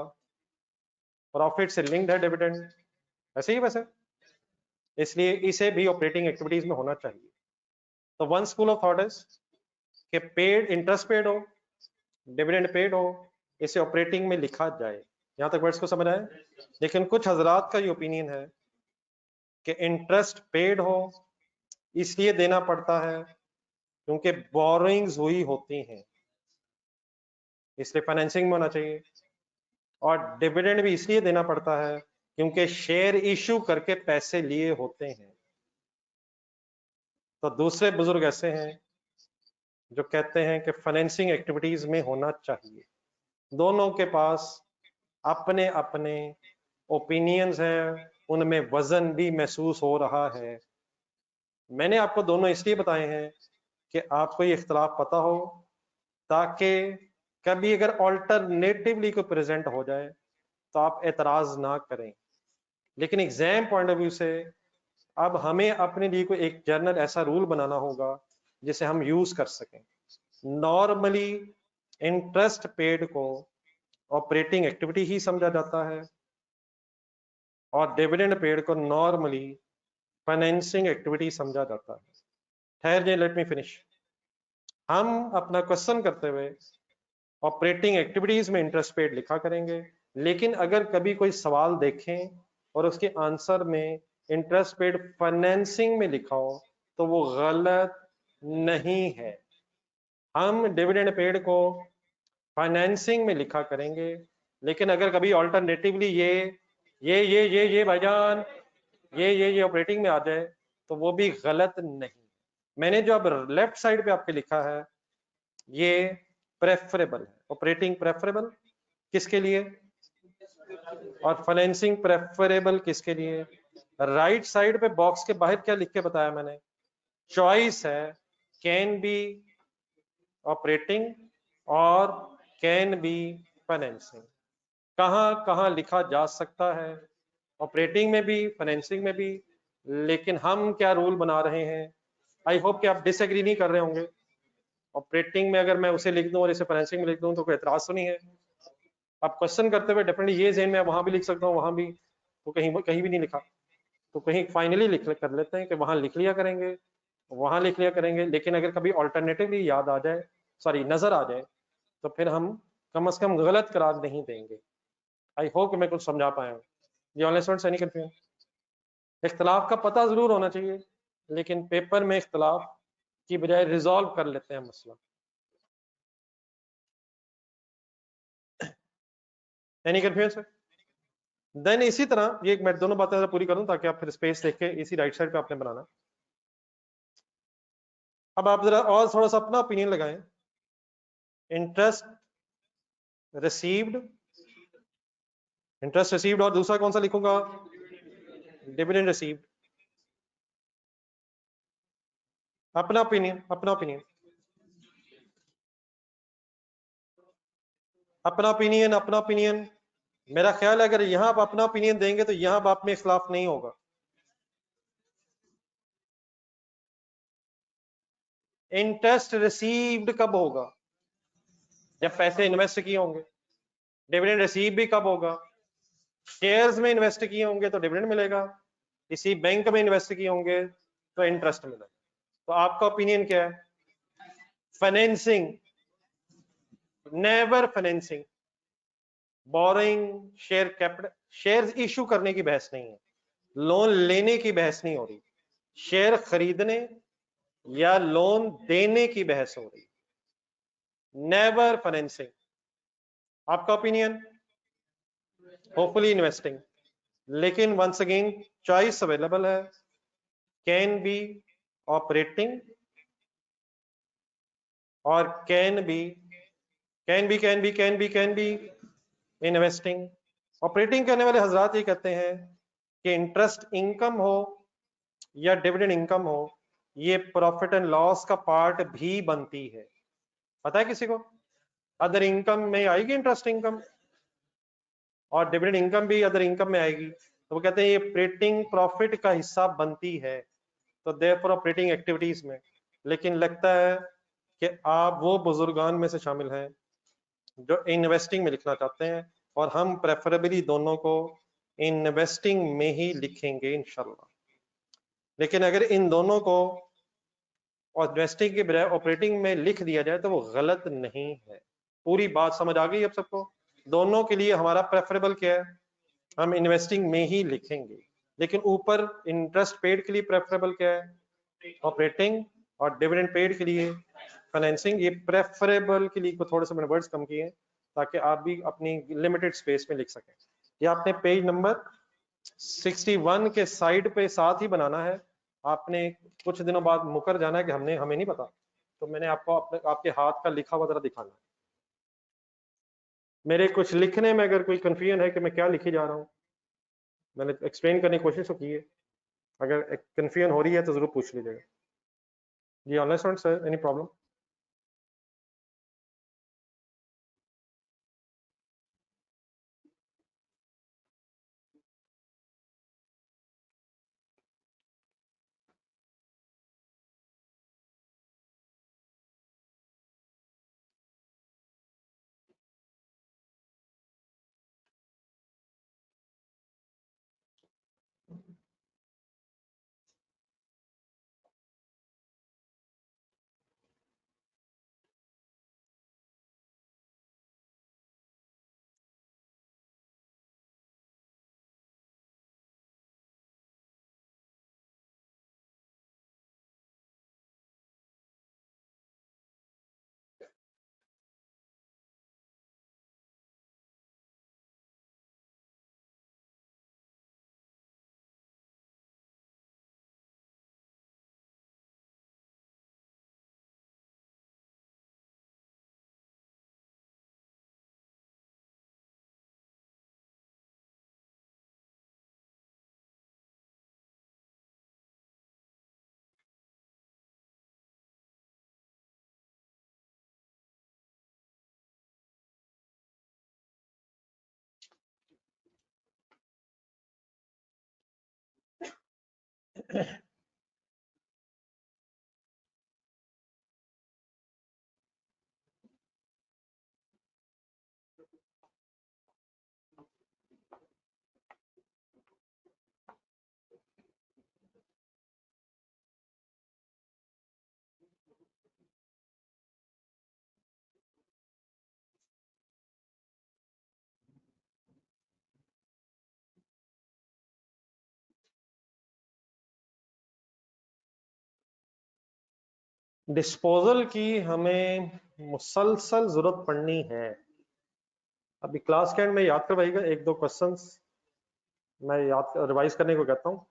प्रॉफिट से लिंक्ड है डिविडेंड, ऐसे ही वैसे, इसलिए इसे भी ऑपरेटिंग एक्टिविटीज में होना चाहिए। तो one school of thought is कि पेड इंटरेस्ट पेड हो, डिविडेंड पेड हो, इसे ऑपरेटिंग में लिखा जाए। यहां तक वर्ड्स को समझ आए? लेकिन कुछ हजरात का ये ओपिनियन है कि इंटरेस्ट पेड हो इसलिए देना पड़ता है क्योंकि बोरोइंग्स हुई होती हैं, इसलिए फाइनेंसिंग में होना चाहिए, और डिविडेंड भी इसलिए देना पड़ता है क्योंकि शेयर इशू करके पैसे लिए होते हैं। तो दूसरे बुजुर्ग ऐसे हैं जो कहते हैं कि फाइनेंसिंग एक्टिविटीज में होना चाहिए। दोनों के पास अपने अपने ओपिनियंस हैं, उनमें वजन भी महसूस हो रहा है। मैंने आपको दोनों इसलिए बताए हैं कि आपको ये इख्तलाफ पता हो, ताकि कभी अगर ऑल्टरनेटिवली कोई प्रेजेंट हो जाए तो आप एतराज ना करें। लेकिन एग्जाम पॉइंट ऑफ व्यू से अब हमें अपने लिए कोई एक जर्नल ऐसा रूल बनाना होगा जिसे हम यूज कर सकें। नॉर्मली इंटरेस्ट पेड को ऑपरेटिंग एक्टिविटी ही समझा जाता है, और डिविडेंड पेड को नॉर्मली फाइनेंसिंग एक्टिविटी समझा जाता है। ठहर जाए, लेट मी फिनिश। हम अपना क्वेश्चन करते हुए ऑपरेटिंग एक्टिविटीज में इंटरेस्ट पेड लिखा करेंगे, लेकिन अगर कभी कोई सवाल देखें और उसके आंसर में इंटरेस्ट पेड फाइनेंसिंग में लिखा हो तो वो गलत नहीं है। हम डिविडेंड पेड को फाइनेंसिंग में लिखा करेंगे, लेकिन अगर कभी ऑल्टरनेटिवली ये भाईजान ये ऑपरेटिंग में आ जाए तो वो भी गलत नहीं। मैंने जो अब लेफ्ट साइड पे आपके लिखा है ये प्रेफरेबल है, ऑपरेटिंग प्रेफरेबल किसके लिए और फाइनेंसिंग प्रेफरेबल किसके लिए। राइट साइड पे बॉक्स के बाहर क्या लिख के बताया मैंने, चॉइस है कैन बी ऑपरेटिंग और कैन बी फाइनेंसिंग। कहां कहां लिखा जा सकता है, ऑपरेटिंग में भी फाइनेंसिंग में भी, लेकिन हम क्या रूल बना रहे हैं। आई होप कि आप डिसएग्री नहीं कर रहे होंगे। ऑपरेटिंग में अगर मैं उसे लिख दूं और इसे फाइनेंसिंग में लिख दूं तो कोई एतराज तो नहीं है। आप क्वेश्चन करते हुए डेफिनेटली ये ज़हन में वहां भी लिख सकता हूँ, वहां भी तो कहीं भी नहीं लिखा, तो कहीं फाइनली लिख कर लेते हैं कि वहां लिख लिया करेंगे, वहां लिख लिया करेंगे। लेकिन अगर कभी ऑल्टरनेटिवली याद आ जाए, सॉरी नजर आ जाए, तो फिर हम कम से कम गलत करार नहीं देंगे। आई होप कि मैं कुछ समझा पाया हूँ। ये ऑनलाइन स्टूडेंट्स नहीं करते हैं, इख्तलाफ का पता जरूर होना चाहिए, लेकिन पेपर में इख्तलाफ की बजाय रिजॉल्व कर लेते हैं मसला। Any confusion? देन इसी तरह ये मैं दोनों बातें पूरी करूं ताकि आप फिर स्पेस देख के इसी राइट साइड पे आपने बनाना। अब आप जरा और थोड़ा सा अपना ओपिनियन लगाएं। इंटरेस्ट रिसीव्ड, इंटरेस्ट रिसीव्ड और दूसरा कौन सा लिखूंगा, डिविडेंड रिसीव्ड। अपना ओपिनियन, अपना ओपिनियन। अपना ओपिनियन। मेरा ख्याल है अगर यहां आप अपना ओपिनियन देंगे तो यहां बाप में इख्लाफ नहीं होगा। इंटरेस्ट रिसीव्ड कब होगा? जब पैसे इन्वेस्ट किए होंगे। डिविडेंड रिसीव भी कब होगा? शेयर्स में इन्वेस्ट किए होंगे तो डिविडेंड मिलेगा, किसी बैंक में इन्वेस्ट किए होंगे तो इंटरेस्ट मिलेगा। तो आपका ओपिनियन क्या है? Financing, never financing, boring, share capital, shares issue करने की बहस नहीं है, लोन लेने की बहस नहीं हो रही, शेयर खरीदने या लोन देने की बहस हो रही, नेवर फाइनेंसिंग। आपका ओपिनियन? Hopefully investing. लेकिन वंस अगेन चॉइस अवेलेबल है, कैन बी ऑपरेटिंग और कैन बी इन्वेस्टिंग। ऑपरेटिंग करने वाले हजरात ये कहते हैं कि इंटरेस्ट इनकम हो या डिविडेंड इनकम हो, ये प्रॉफिट एंड लॉस का पार्ट भी बनती है। पता है किसी को? अदर इनकम में आएगी इंटरेस्ट इनकम और डिविडेंड इनकम भी अदर इनकम में आएगी, तो वो कहते हैं ये ऑपरेटिंग प्रॉफिट का हिस्सा बनती है, तो देयरफॉर ऑपरेटिंग एक्टिविटीज में। लेकिन लगता है कि आप वो बुजुर्गान में से शामिल हैं जो इन्वेस्टिंग में लिखना चाहते हैं, और हम प्रेफरेबली दोनों को इन्वेस्टिंग में ही लिखेंगे इंशाल्लाह। लेकिन अगर इन दोनों को इन्वेस्टिंग के बजाय ऑपरेटिंग में लिख दिया जाए तो वो गलत नहीं है। पूरी बात समझ आ गई अब सबको? दोनों के लिए हमारा प्रेफरेबल क्या है? हम इन्वेस्टिंग में ही लिखेंगे। लेकिन ऊपर इंटरेस्ट पेड के लिए प्रेफरेबल क्या है? ऑपरेटिंग, और डिविडेंड पेड के लिए फाइनेंसिंग। ये प्रेफरेबल के लिए थोड़े से मैंने वर्ड्स कम किए ताकि आप भी अपनी लिमिटेड स्पेस में लिख सकें। ये आपने पेज नंबर 61 के साइड पे साथ ही बनाना है। आपने कुछ दिनों बाद मुकर जाना है कि हमें नहीं पता, तो मैंने आपको आपके हाथ का लिखा हुआ जरा दिखाना है। मेरे कुछ लिखने में अगर कोई कंफ्यूजन है कि मैं क्या लिखे जा रहा हूँ, मैंने एक्सप्लेन करने की कोशिश तो की है, अगर कंफ्यूजन हो रही है तो जरूर पूछ लीजिएगा। जी online student sir, any problem? Disposal की हमें मुसलसल जरूरत पड़नी है। अभी क्लास के एंड में याद करवाइएगा, एक दो क्वेश्चंस मैं याद रिवाइज करने को कहता हूँ।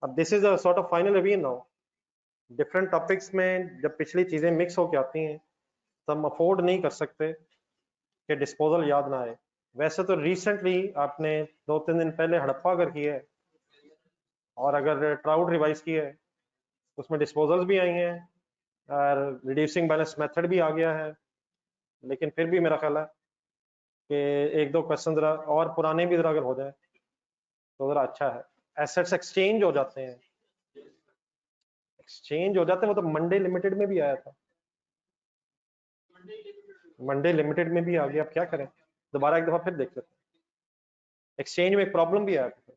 अब this is a sort of final revision now. Different topics में जब पिछली चीजें मिक्स होकर आती हैं तो हम अफोर्ड नहीं कर सकते कि डिस्पोजल याद ना आए। वैसे तो रिसेंटली आपने 2-3 दिन पहले हड़प्पा अगर किया है और अगर ट्राउट रिवाइज किया है, उसमें डिस्पोजल्स भी आई हैं और रिड्यूसिंग बैलेंस मेथड भी आ गया है, लेकिन फिर भी मेरा ख्याल है कि एक दो क्वेश्चन जरा और पुराने भी जरा अगर हो जाए तो जरा अच्छा है। एसेट्स एक्सचेंज हो जाते हैं, एक्सचेंज हो जाते हैं, वो तो मंडे लिमिटेड में भी आया था, मंडे लिमिटेड में भी आ गया। अब क्या करें, दोबारा एक दफा फिर देख लेते हैं। एक्सचेंज में एक प्रॉब्लम भी आया था,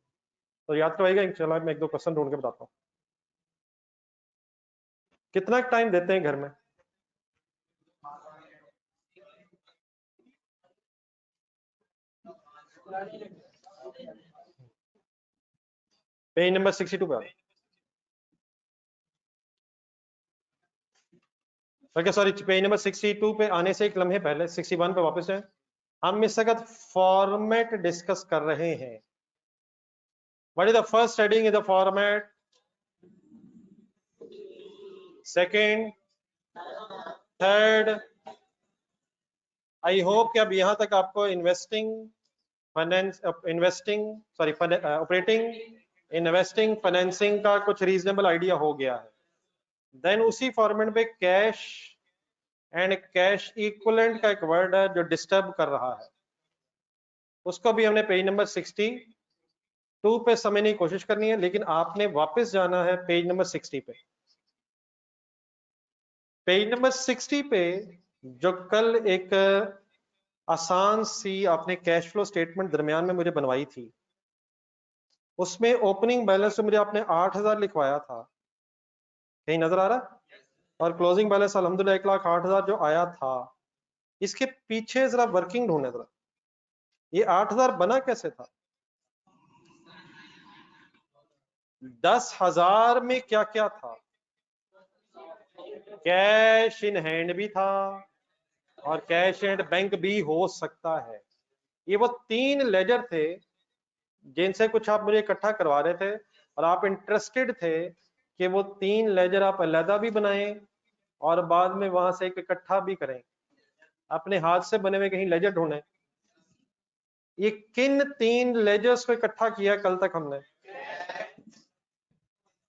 तो याद तो आएगा। चलो मैं एक दो क्वेश्चन ढूंढ के बताता हूँ। कितना टाइम देते हैं घर में? पेज नंबर 62 पे ओके सॉरी, पेज नंबर 62 पे आने से एक लम्हे पहले 61 पे वापस जाए। हम इस वक्त फॉर्मेट डिस्कस कर रहे हैं। What is the first heading is the format, second, third. I hope कि अब यहां तक आपको investing, finance, investing sorry operating, investing, financing का कुछ रीजनेबल आइडिया हो गया है। देन उसी फॉर्मेट पे कैश एंड कैश इक्विवेलेंट का एक वर्ड है जो डिस्टर्ब कर रहा है, उसको भी हमने पेज नंबर 62 पे समझने की कोशिश करनी है, लेकिन आपने वापस जाना है पेज नंबर 60 पे। पेज नंबर 60 पे जो कल एक आसान सी आपने कैश फ्लो स्टेटमेंट दरमियान में मुझे बनवाई थी, उसमें ओपनिंग बैलेंस तो मुझे आपने 8000 लिखवाया था, कहीं नजर आ रहा? और क्लोजिंग बैलेंस अल्हम्दुलिल्लाह 1,08,000 जो आया था, इसके पीछे जरा वर्किंग ढूंढे जरा, ये 8000 बना कैसे था? 10,000 में क्या क्या था? कैश इन हैंड भी था और कैश एंड बैंक भी हो सकता है। ये वो तीन लेजर थे जिनसे कुछ आप मुझे इकट्ठा करवा रहे थे, और आप इंटरेस्टेड थे कि वो तीन लेजर आप अलहदा भी बनाएं और बाद में वहां से एक इकट्ठा भी करें, अपने हाथ से बने हुए कहीं लेजर ढूंढें। ये किन तीन लेजर्स को इकट्ठा किया कल तक हमने?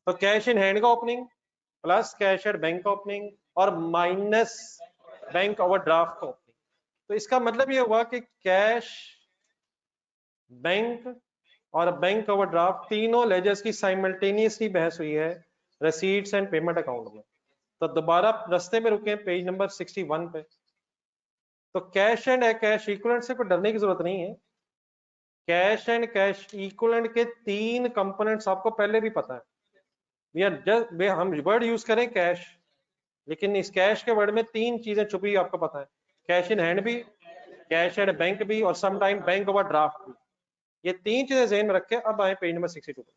तो कैश इन हैंड का opening plus cash at bank opening और माइनस बैंक ओवरड्राफ्ट का ओपनिंग। तो इसका मतलब ये हुआ कि कैश, बैंक और बैंक ओवरड्राफ्ट तीनों लेजर्स की साइमल्टेनियसली बहस हुई है रसीट्स एंड पेमेंट अकाउंट में। तो दोबारा रास्ते में रुके पेज नंबर 61 पे। तो कैश एंड कैश इक्विवेलेंट से कोई डरने की जरूरत नहीं है। कैश एंड कैश इक्विवेलेंट के तीन कंपोनेंट्स आपको पहले भी पता है। वी आर जस्ट हम वर्ड यूज करें कैश, लेकिन इस कैश के वर्ड में तीन चीजें छुपी हुई आपको पता है, कैश इन हैंड भी, कैश एंड बैंक भी, और some time bank overdraft भी। ये तीन चीजें ज़हन में रख के अब आए पेज नंबर 62 पे।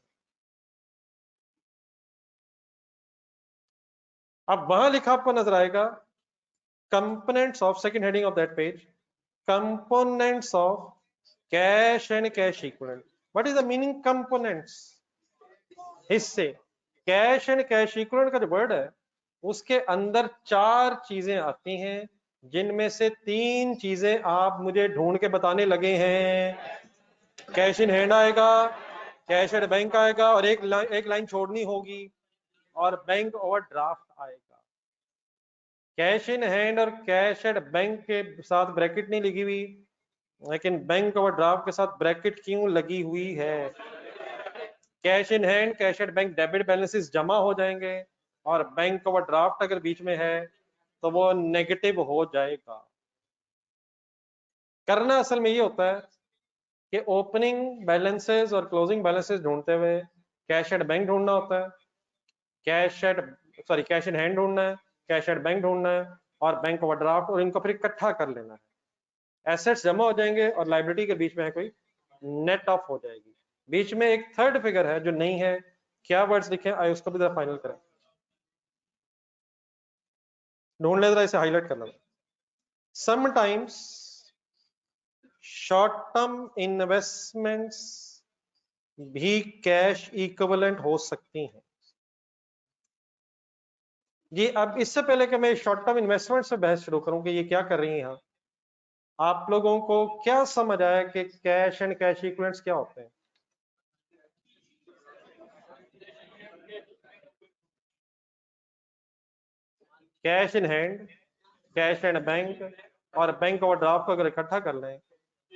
अब वहां लिखा आपको नजर आएगा components of, second heading of that page, components of cash and cash equivalent. What is the meaning components? हिस्से। कैश एंड कैश इक्विवेलेंट का जो वर्ड है उसके अंदर चार चीजें आती हैं, जिनमें से तीन चीजें आप मुझे ढूंढ के बताने लगे हैं। कैश इन हैंड आएगा, कैश एट बैंक आएगा, और एक लाइन छोड़नी होगी, और बैंक ओवरड्राफ्ट आएगा। कैश इन हैंड और कैश एट बैंक के साथ ब्रैकेट नहीं लगी हुई, लेकिन बैंक ओवरड्राफ्ट के साथ ब्रैकेट क्यों लगी हुई है? Cash in hand cash at bank debit balances जमा हो जाएंगे, और बैंक ओवरड्राफ्ट अगर बीच में है तो वो नेगेटिव हो जाएगा। करना असल में ये होता है कि ओपनिंग बैलेंसेस और क्लोजिंग बैलेंसेस ढूंढते हुए कैश एट बैंक ढूंढना होता है, कैश इन हैंड ढूंढना है, कैश एट बैंक ढूंढना है, और बैंक ओवरड्राफ्ट, और इनको फिर इकट्ठा कर लेना है। एसेट्स जमा हो जाएंगे और लाइबिलिटी के बीच में है कोई नेट ऑफ हो जाएगी। बीच में एक थर्ड फिगर है जो नहीं है, क्या वर्ड्स लिखे आए उसको भी जरा फाइनल करें, ढूंढ ले जरा, इसे हाईलाइट करना। समटाइम्स शॉर्ट टर्म इन्वेस्टमेंट्स भी कैश इक्विवेलेंट हो सकती हैं। जी, अब इससे पहले कि मैं शॉर्ट टर्म इन्वेस्टमेंट से बहस शुरू करूं कि ये क्या कर रही हैं यहाँ, आप लोगों को क्या समझ आया कि कैश एंड कैश इक्विवेलेंट्स क्या होते हैं? Cash in hand, cash and bank और बैंक ओवरड्राफ्ट को अगर इकट्ठा कर लें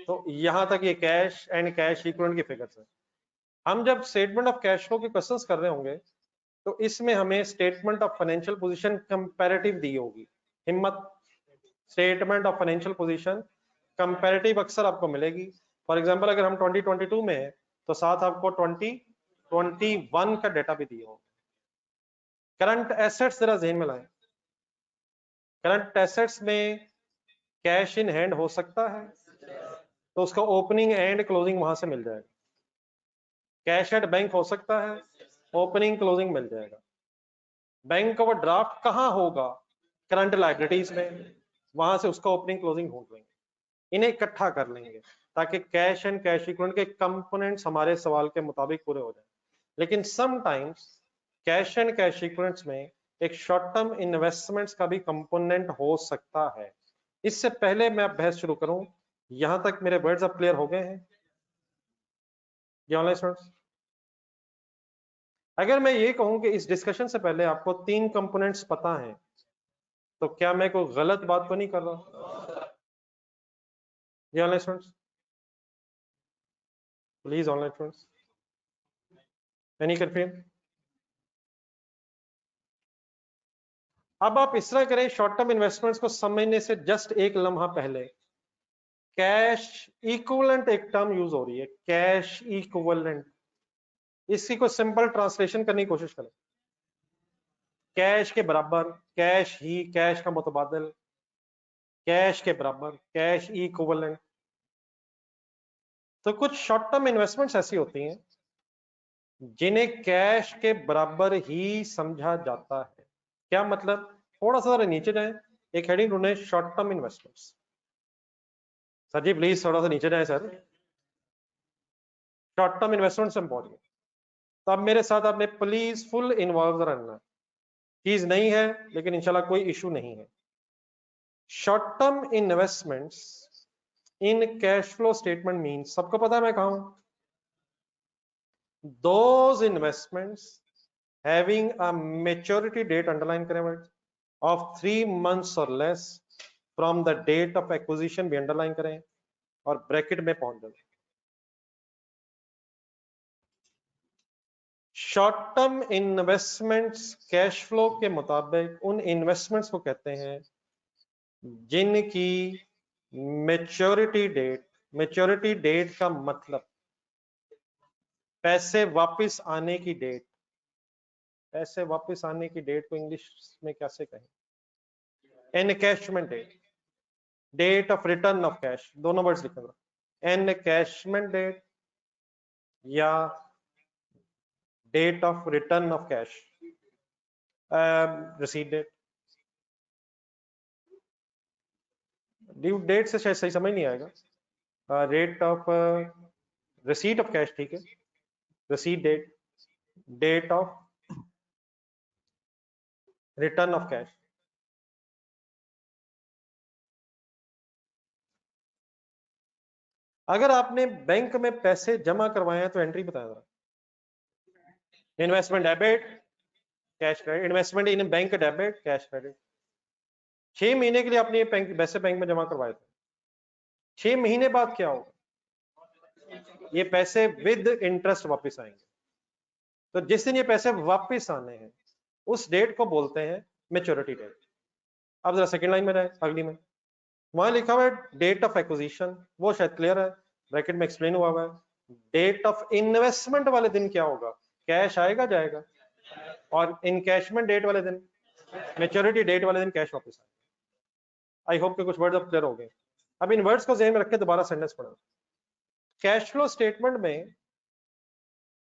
तो यहां तक ये कैश एंड कैश इक्विवेलेंट की फिगर्स है। हम जब स्टेटमेंट ऑफ कैश फ्लो के क्वेश्चंस कर रहे होंगे तो इसमें हमें statement of financial position comparative दी होगी। Himmat, statement of financial position comparative अक्सर आपको मिलेगी। फॉर एग्जांपल अगर हम 2022 में है तो साथ आपको 2021 का डेटा भी दिया होगा। करंट एसेट्स जरा ज़हन में लाएं। करंट एसेट्स में कैश इन हैंड हो सकता है तो उसका ओपनिंग एंड क्लोजिंग वहां से मिल जाएगा। कैश एट बैंक हो सकता है, ओपनिंग क्लोजिंग मिल जाएगा। बैंक ओवर ड्राफ्ट कहां होगा? करंट लायबिलिटीज में, वहां से उसका ओपनिंग क्लोजिंग ढूंढ लेंगे, इन्हें इकट्ठा कर लेंगे ताकि कैश एंड कैश इक्विवेलेंट के कंपोनेंट्स हमारे सवाल के मुताबिक पूरे हो जाए। लेकिन sometimes cash and cash equivalents में एक शॉर्ट टर्म इन्वेस्टमेंट्स का भी कंपोनेंट हो सकता है। इससे पहले मैं बहस शुरू करूं, यहां तक मेरे वर्ड्स अब क्लियर हो गए हैं ये ऑनलाइन स्टूडेंट्स? अगर मैं ये कहूं कि इस डिस्कशन से पहले आपको 3 कंपोनेंट्स पता हैं तो क्या मैं कोई गलत बात तो नहीं कर रहा? ये online students, please online students, any confusion? अब आप इस तरह करें, शॉर्ट टर्म इन्वेस्टमेंट्स को समझने से जस्ट एक लम्हा पहले कैश इक्विवेलेंट एक टर्म यूज हो रही है, कैश इक्विवेलेंट। इसकी कोई सिंपल ट्रांसलेशन करने की कोशिश करें। कैश के बराबर, कैश ही, कैश का मुतबादिल, कैश के बराबर, कैश इक्विवेलेंट। तो कुछ शॉर्ट टर्म इन्वेस्टमेंट्स ऐसी होती हैं जिन्हें कैश के बराबर ही समझा जाता है। क्या मतलब? थोड़ा सा नीचे जाएं, एक हेडिंग ढूंढें, शॉर्ट टर्म इन्वेस्टमेंट्स। सर जी प्लीज थोड़ा सा नीचे जाएं sir. Short term investments important. तो अब मेरे साथ आपने प्लीज फुल इन्वॉल्व रहना। चीज नहीं है लेकिन इंशाल्लाह कोई इशू नहीं है। Short term investments in cash flow statement mean, सबको पता है मैं कहा हूं? Those investments having a maturity date, underline करें word, of 3 months or less from the date of acquisition भी अंडरलाइन करें और ब्रैकेट में पहुंच जाए। Short term investments cash flow के मुताबिक उन इन्वेस्टमेंट्स को कहते हैं जिनकी मेच्योरिटी डेट, मेच्योरिटी डेट का मतलब पैसे वापस आने की डेट, पैसे वापस आने की डेट को इंग्लिश में कैसे कहें? Encashment date, date of return of cash, दोनों वर्ड्स लिखूंगा, एनकैशमेंट डेट या date of return of cash, receipt date. Due date से शायद सही समझ नहीं आएगा। Rate of receipt of cash, ठीक है, receipt date, date of return of cash. अगर आपने बैंक में पैसे जमा करवाए हैं तो एंट्री बताया जरा। Investment debit, cash credit, investment इन बैंक डेबिट, कैश क्रेडिट। 6 महीने के लिए आपने ये पैसे बैंक में जमा करवाए थे, 6 महीने बाद क्या होगा? ये पैसे विद इंटरेस्ट वापस आएंगे। तो जिस दिन ये पैसे वापस आने हैं उस डेट को बोलते हैं मेच्योरिटी डेट। अब जरा सेकंड लाइन में जाए, अगली में, वहां लिखा हुआ है डेट ऑफ एक्विजिशन, वो शायद क्लियर है, ब्रैकेट में एक्सप्लेन हुआ है। डेट ऑफ इन्वेस्टमेंट वाले दिन क्या होगा? कैश आएगा जाएगा, और इनकैशमेंट डेट वाले दिन, मेच्योरिटी डेट वाले दिन कैश वापस आएगा। आई होप कि कुछ वर्ड्स अब क्लियर हो गए। अब इन वर्ड्स को ज़हन में रख के दोबारा सेंटेंस पढ़ो। कैश फ्लो स्टेटमेंट में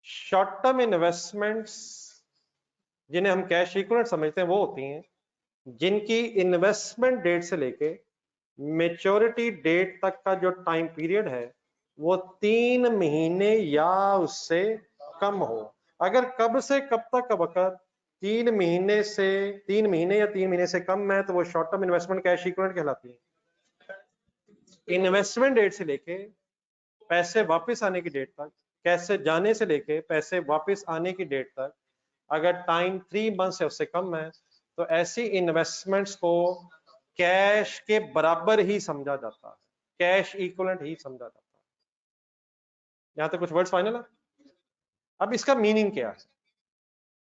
शॉर्ट टर्म इन्वेस्टमेंट्स जिन्हें हम कैश इक्विवेलेंट समझते हैं वो होती हैं जिनकी इन्वेस्टमेंट डेट से लेके मेच्योरिटी डेट तक का जो टाइम पीरियड है वो 3 महीने या उससे कम हो। अगर कब से कब तक का वक्त 3 महीने या 3 महीने से कम है तो वो short term investment cash equivalent कहलाती है। इन्वेस्टमेंट डेट से लेके पैसे वापस आने की डेट तक, कैसे जाने से लेके पैसे वापस आने की डेट तक अगर टाइम 3 मंथ से उससे कम है तो ऐसी इन्वेस्टमेंट्स को कैश के बराबर ही समझा जाता है। कैश इक्विवेलेंट ही समझा जाता है। यहां तक कुछ वर्ड्स फाइनल है। अब इसका मीनिंग क्या है?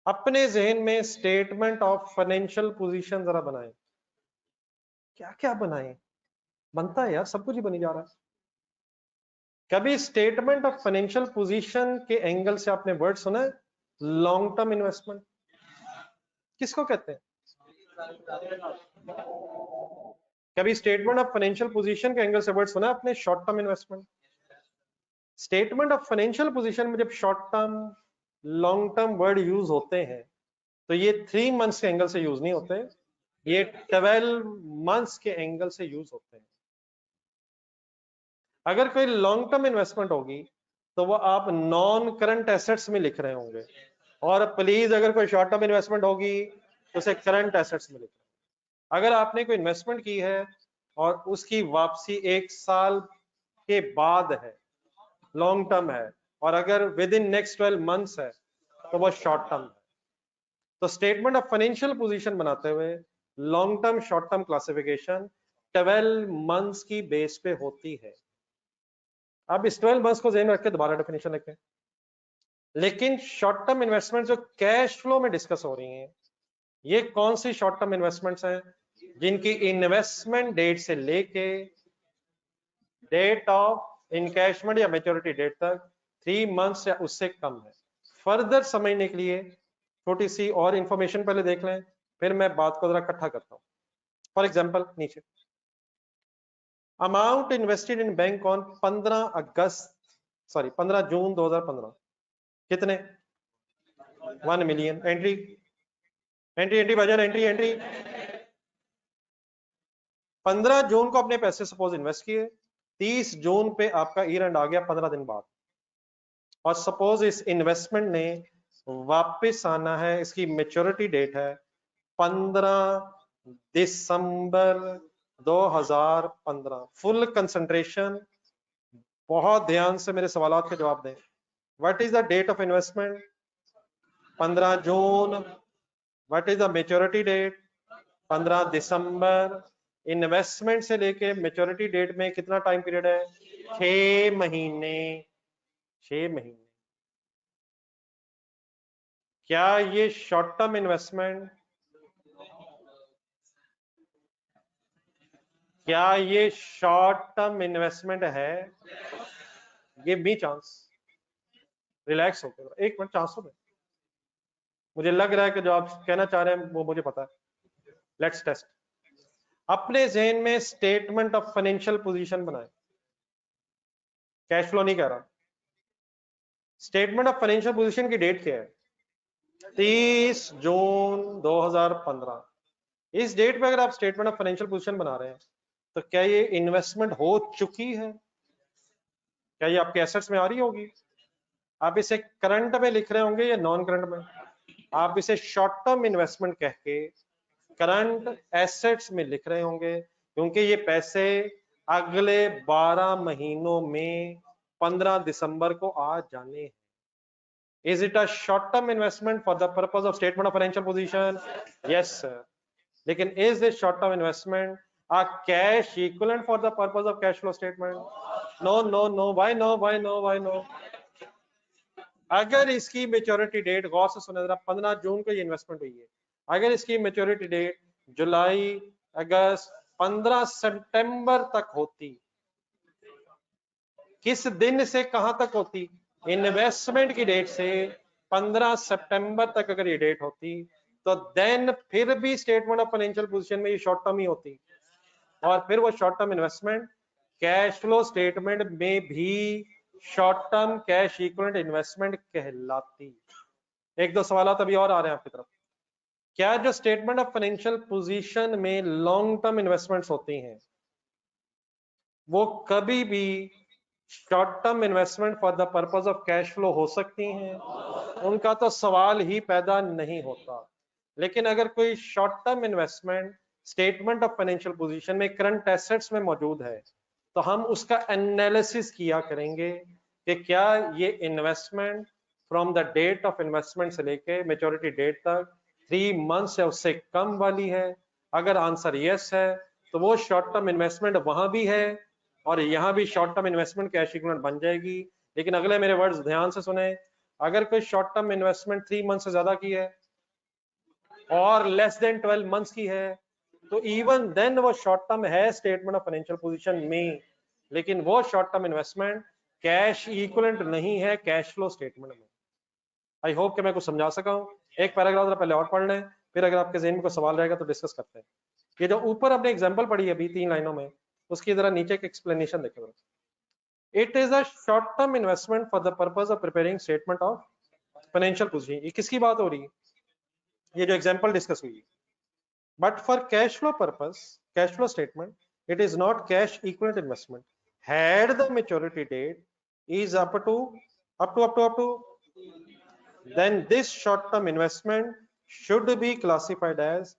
अपने जहन में स्टेटमेंट ऑफ फाइनेंशियल पोजीशन जरा बनाएं। क्या क्या बनाएं? बनता है यार, सब कुछ ही बनी जा रहा है। कभी स्टेटमेंट ऑफ फाइनेंशियल पोजीशन के एंगल से आपने वर्ड सुना है? लॉन्ग टर्म इन्वेस्टमेंट किसको कहते हैं? कभी स्टेटमेंट ऑफ फाइनेंशियल पोजीशन के एंगल से वर्ड सुना है आपने? Short term investment. Statement of financial position में जब short term long term word use होते हैं तो ये 3 मंथ्स के एंगल से यूज नहीं होते, ये 12 मंथ्स के एंगल से यूज होते हैं। अगर कोई लॉन्ग टर्म इन्वेस्टमेंट होगी तो वो आप नॉन करंट एसेट्स में लिख रहे होंगे, और प्लीज अगर कोई शॉर्ट टर्म इन्वेस्टमेंट होगी तो उसे करंट एसेट्स में लिख रहे हैं। अगर आपने कोई इन्वेस्टमेंट की है और उसकी वापसी 1 साल के बाद है, लॉन्ग टर्म है, और अगर विद इन नेक्स्ट 12 मंथ्स है तो वो शॉर्ट टर्म है। तो स्टेटमेंट ऑफ फाइनेंशियल पोजीशन बनाते हुए long term short term classification 12 months की बेस पे होती है। अब इस 12 मंथ्स को ध्यान रख के दोबारा डेफिनेशन लिखते हैं। लेकिन शॉर्ट टर्म इन्वेस्टमेंट जो कैश फ्लो में डिस्कस हो रही हैं, ये कौन सी शॉर्ट टर्म इन्वेस्टमेंट्स हैं जिनकी इन्वेस्टमेंट डेट से लेके डेट ऑफ इनकैशमेंट या मैच्योरिटी डेट तक 3 मंथ्स या उससे कम है। फर्दर समझने के लिए छोटी सी और इंफॉर्मेशन पहले देख लें, फिर मैं बात को जरा इकट्ठा करता हूं। फॉर एग्जांपल नीचे amount invested in bank on 15 जून 2015 कितने? 1 million. Entry entry entry budget entry entry 15 जून को अपने पैसे सपोज इन्वेस्ट किए, 30 जून पे आपका ईयर एंड आ गया 15 दिन बाद, और सपोज इस इन्वेस्टमेंट ने वापस आना है, इसकी मैच्योरिटी डेट है 15 दिसंबर 2015। फुल कंसंट्रेशन, बहुत ध्यान से मेरे सवालों के जवाब दें। What is the date of investment? 15 June. What is the maturity date? 15 December. Investment से लेके मैच्योरिटी डेट में कितना टाइम पीरियड है? 6 महीने। 6 महीने। क्या ये शॉर्ट टर्म इन्वेस्टमेंट, क्या ये शॉर्ट टर्म इन्वेस्टमेंट है? गिव मी चांस, रिलैक्स होकर एक मिनट चांस हो। मुझे लग रहा है कि जो आप कहना चाह रहे हैं वो मुझे पता है। Let's test. अपने जहन में स्टेटमेंट ऑफ फाइनेंशियल पोजीशन बनाए, कैश फ्लो नहीं कह रहा। स्टेटमेंट ऑफ फाइनेंशियल पोजीशन की डेट क्या है? 30 जून 2015। इस डेट पे अगर आप स्टेटमेंट ऑफ फाइनेंशियल पोजीशन बना रहे हैं तो क्या ये इन्वेस्टमेंट हो चुकी है? क्या ये आपके एसेट्स में आ रही होगी? आप इसे करंट में लिख रहे होंगे या नॉन करंट में? आप इसे शॉर्ट टर्म इन्वेस्टमेंट कह के करंट एसेट्स में लिख रहे होंगे, क्योंकि ये पैसे अगले 12 महीनों में 15 दिसंबर को आ जाने हैं। Is it a short-term investment for the purpose of statement of financial position? Yes, sir. लेकिन is this short-term investment a cash equivalent for the purpose of cash flow statement? No, no, no. Why no? Why no? Why no? अगर इसकी maturity date, गौर से सुने जरा, 15 जून को ये investment हुई है, अगर इसकी मेच्योरिटी डेट जुलाई, अगस्त, 15 सितंबर तक होती, किस दिन से कहां तक होती? इन्वेस्टमेंट की डेट से 15 सितंबर तक अगर ये डेट होती तो देन फिर भी स्टेटमेंट ऑफ फाइनेंशियल पोजीशन में ये शॉर्ट टर्म ही होती, और फिर वो short term investment cash flow statement में भी short term cash equivalent investment कहलाती। एक दो सवाल अभी और आ रहे हैं आपकी तरफ। क्या जो स्टेटमेंट ऑफ फाइनेंशियल पोजीशन में लॉन्ग टर्म इन्वेस्टमेंट्स होती हैं वो कभी भी short term investment for the purpose of cash flow हो सकती हैं? उनका तो सवाल ही पैदा नहीं होता। लेकिन अगर कोई short term investment statement of financial position में करंट एसेट्स में मौजूद है तो हम उसका एनालिसिस किया करेंगे कि क्या ये investment from the date of investment से लेके मैच्योरिटी डेट तक 3 मंथ्स या उससे कम वाली है। अगर आंसर यस है तो वो शॉर्ट टर्म इन्वेस्टमेंट वहां भी है और यहाँ भी short term investment cash equivalent बन जाएगी। लेकिन अगले मेरे वर्ड्स ध्यान से सुने, अगर कोई शॉर्ट टर्म इन्वेस्टमेंट 3 मंथ से ज्यादा की है और लेस देन 12 मंथ्स की है, तो इवन देन वो शॉर्ट टर्म है स्टेटमेंट ऑफ फाइनेंशियल पोजीशन में, लेकिन वो short term investment cash equivalent नहीं है कैश फ्लो स्टेटमेंट में। आई होप कि मैं कुछ समझा सका हूं। एक पैराग्राफ जरा पहले और पढ़ लें, फिर अगर आपके ज़हन में कोई सवाल रहेगा तो डिस्कस करते हैं। ये जो ऊपर आपने एग्जांपल पढ़ी है अभी 3 लाइनों में, उसकी जरा नीचे की एक्सप्लेनेशन देखें। It is a short term investment for the purpose of preparing statement of financial position. ये किसकी बात हो रही है? ये जो एग्जांपल डिस्कस हुई है। But for cash flow purpose, cash flow statement, it is not cash equivalent investment had the maturity date is up to then this short term investment should be classified as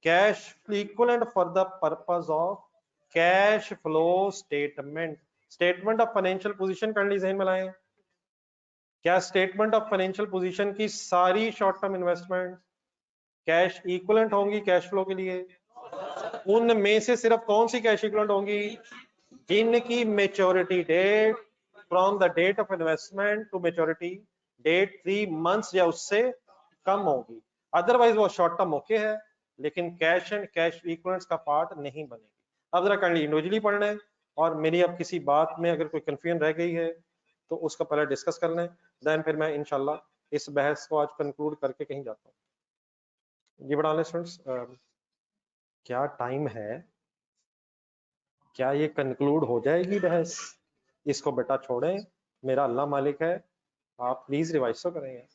cash equivalent for the purpose of cash flow statement. Statement of financial position करनी ज़हन में लाएं। क्या statement of financial position की सारी short term investment cash equivalent होंगी cash flow के लिए? उनमें से सिर्फ कौन सी कैश इक्विवेलेंट होंगी? जिनकी maturity date from the date of investment to maturity date 3 months या उससे कम होगी। अदरवाइज वो शॉर्ट टर्म ओके है, लेकिन कैश एंड कैश इक्विवेलेंट्स का पार्ट नहीं बनेगी। अब जरा काइंडली इंडिविजुअली पढ़ लें, और मेरी अब किसी बात में अगर कोई कंफ्यूजन रह गई है तो उसका पहले डिस्कस कर लें, देन फिर मैं इंशाल्लाह इस बहस को आज कंक्लूड करके कहीं जाता हूँ। जी बढ़ा लें स्टूडेंट्स, क्या टाइम है? क्या ये कंक्लूड हो जाएगी बहस? इसको बेटा छोड़ें, मेरा अल्लाह मालिक है, आप प्लीज रिवाइज तो करें।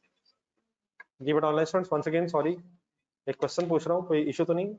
जी but online students once again sorry, एक क्वेश्चन पूछ रहा हूँ, कोई इशू तो नहीं?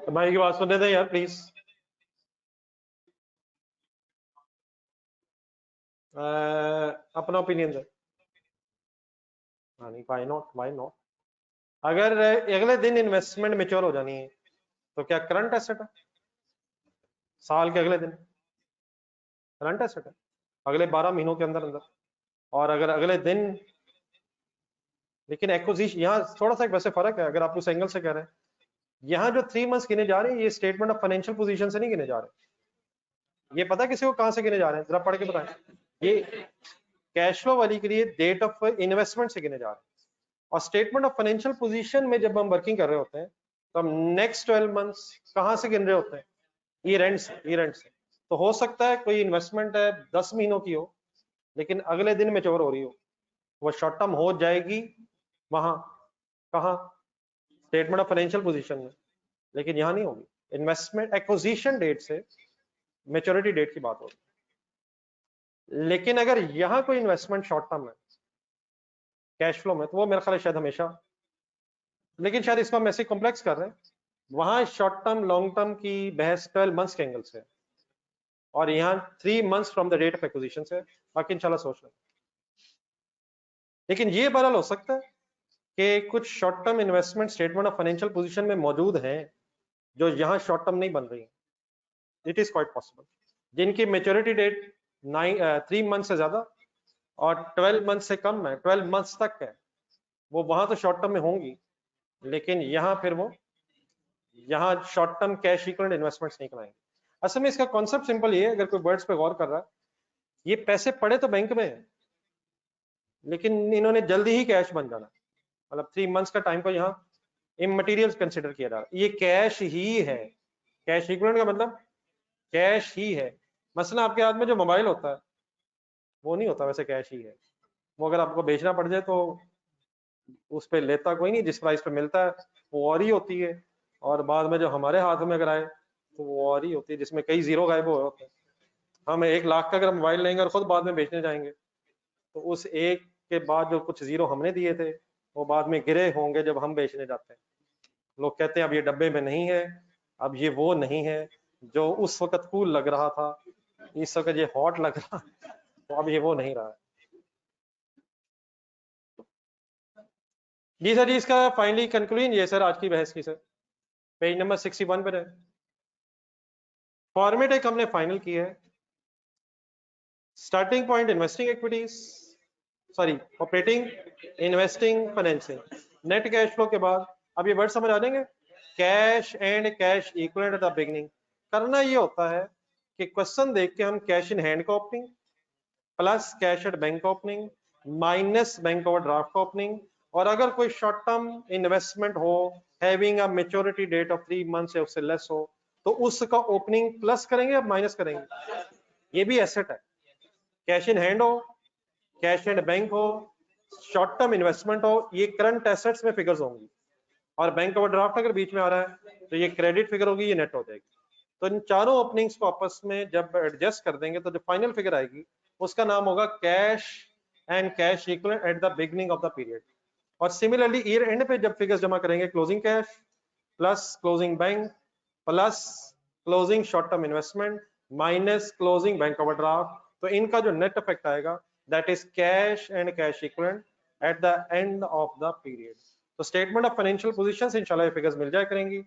भाई की बात सुनने दें यार प्लीज। अपना ओपिनियन दे। हाँ नहीं, व्हाई नॉट? अगर अगले दिन इन्वेस्टमेंट मेच्योर हो जानी है तो क्या करंट एसेट है? साल के अगले दिन करंट एसेट है, अगले 12 महीनों के अंदर अंदर। और अगर अगले दिन, लेकिन एक्विजिशन यहाँ थोड़ा सा वैसे फर्क है, अगर आप उस एंगल से कह रहे हैं, यहाँ जो 3 मंथ्स गिने जा रहे हैं ये स्टेटमेंट ऑफ फाइनेंशियल पोजीशन से नहीं गिने जा रहे। ये पता है किसी को कहां से गिने जा रहे हैं? जरा पढ़ के बताएं। ये कैश फ्लो वाली के लिए डेट ऑफ इन्वेस्टमेंट से गिने जा रहे हैं, और स्टेटमेंट ऑफ फाइनेंशियल पोजीशन में जब हम वर्किंग कर रहे होते हैं तो हम नेक्स्ट 12 मंथ्स कहां से गिन रहे होते हैं? ईयर एंड से। तो हो सकता है कोई इन्वेस्टमेंट है 10 महीनों की हो, लेकिन अगले दिन मैच्योर हो रही हो, वो शॉर्ट टर्म हो जाएगी वहां, कहां? स्टेटमेंट ऑफ फाइनेंशियल पोजीशन में, लेकिन यहां नहीं होगी। इन्वेस्टमेंट एक्विजिशन डेट से मैच्योरिटी डेट की बात होगी। लेकिन अगर यहां कोई इन्वेस्टमेंट शॉर्ट टर्म है कैश फ्लो में, तो वो मेरा ख्याल है शायद हमेशा, लेकिन शायद इसको हम ऐसे कॉम्प्लेक्स कर रहे हैं। वहां शॉर्ट टर्म लॉन्ग टर्म की बहस 12 मंथ्स के एंगल से, और यहाँ 3 months from the date of acquisition से। बाकी इंशाल्लाह सोच लें। लेकिन ये बहरहाल हो सकता है कि कुछ short term investment statement of financial position में मौजूद हैं जो यहाँ शॉर्ट टर्म नहीं बन रही। इट इज क्वाइट पॉसिबल, जिनकी मेच्योरिटी डेट 3 मंथ से ज्यादा और 12 मंथ से कम है, 12 मंथ्स तक है, वो वहां तो शॉर्ट टर्म में होंगी, लेकिन यहाँ फिर वो यहाँ short term cash equivalent investments नहीं कराएंगे। असल में इसका कॉन्सेप्ट सिंपल ये है, अगर कोई वर्ड्स पे गौर कर रहा है, ये पैसे पड़े तो बैंक में है, लेकिन इन्होंने जल्दी ही कैश बन जाना, मतलब 3 मंथ्स का टाइम को यहाँ इमटेरियल कंसिडर किया जा रहा है। ये कैश ही है, कैश इक्विवेलेंट का मतलब कैश ही है। मसला आपके हाथ में जो मोबाइल होता है वो नहीं होता वैसे कैश ही है। वो अगर आपको बेचना पड़ जाए तो उस पर लेता कोई नहीं, जिस प्राइस पे मिलता है वो और ही होती है, और बाद में जो हमारे हाथ में अगर आए तो वो और ही होती है, जिसमें कई जीरो गायब हुए होते हैं। हम 1 लाख का अगर मोबाइल लेंगे और खुद बाद में बेचने जाएंगे तो उस एक के बाद जो कुछ जीरो हमने दिए थे वो बाद में गिरे होंगे जब हम बेचने जाते हैं। लोग कहते हैं अब ये डब्बे में नहीं है, अब ये वो नहीं है जो उस वक्त कूल लग रहा था, इस वक्त ये हॉट लग रहा है, तो अब ये वो नहीं रहा है। जी सर जी, इसका फाइनली कंक्लूजन ये सर आज की बहस की सर, पेज नंबर 61 पर है। फॉर्मेट एक हमने फाइनल की है। Starting point investing activities, sorry operating, investing, financing, net cash flow के बाद अब ये वर्ड समझ आ जाएंगे, cash and cash equivalent at the beginning. करना ये होता है कि क्वेश्चन देख के हम कैश इन हैंड का opening plus cash at bank opening minus bank overdraft opening, और अगर कोई शॉर्ट टर्म इन्वेस्टमेंट हो having a maturity date of 3 months या उससे लेस हो तो उसका ओपनिंग प्लस करेंगे या माइनस करेंगे। ये भी एसेट है, कैश इन हैंड हो, कैश एंड बैंक हो, शॉर्ट टर्म इन्वेस्टमेंट हो, ये करंट एसेट्स में फिगर्स होंगी, और बैंक ओवरड्राफ्ट अगर बीच में आ रहा है तो ये क्रेडिट फिगर होगी, ये नेट हो जाएगी। तो इन चारों ओपनिंग्स को आपस में जब एडजस्ट कर देंगे तो जो फाइनल फिगर आएगी उसका नाम होगा cash and cash equivalent at the beginning of the period. और सिमिलरली ईयर एंड पे जब फिगर्स जमा करेंगे, closing cash plus closing bank plus closing short term investment minus closing bank overdraft, तो इनका जो नेट इफेक्ट आएगा that is cash and cash equivalent at the end of the period. तो statement of financial positions इंशाल्लाह ये figures मिल जाया करेंगी,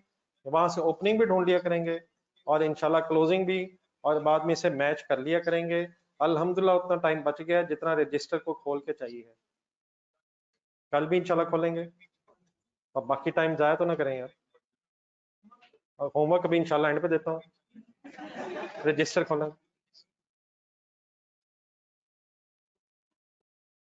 वहां से ओपनिंग भी ढूंढ लिया करेंगे और इंशाल्लाह क्लोजिंग भी, और बाद में इसे मैच कर लिया करेंगे। अल्हम्दुलिल्लाह उतना टाइम बच गया जितना रजिस्टर को खोल के चाहिए है, कल भी इंशाल्लाह खोलेंगे। अब बाकी टाइम जाया तो ना करें यार, और होमवर्क भी इंशाल्लाह एंड पे देता हूँ, रजिस्टर खोलें।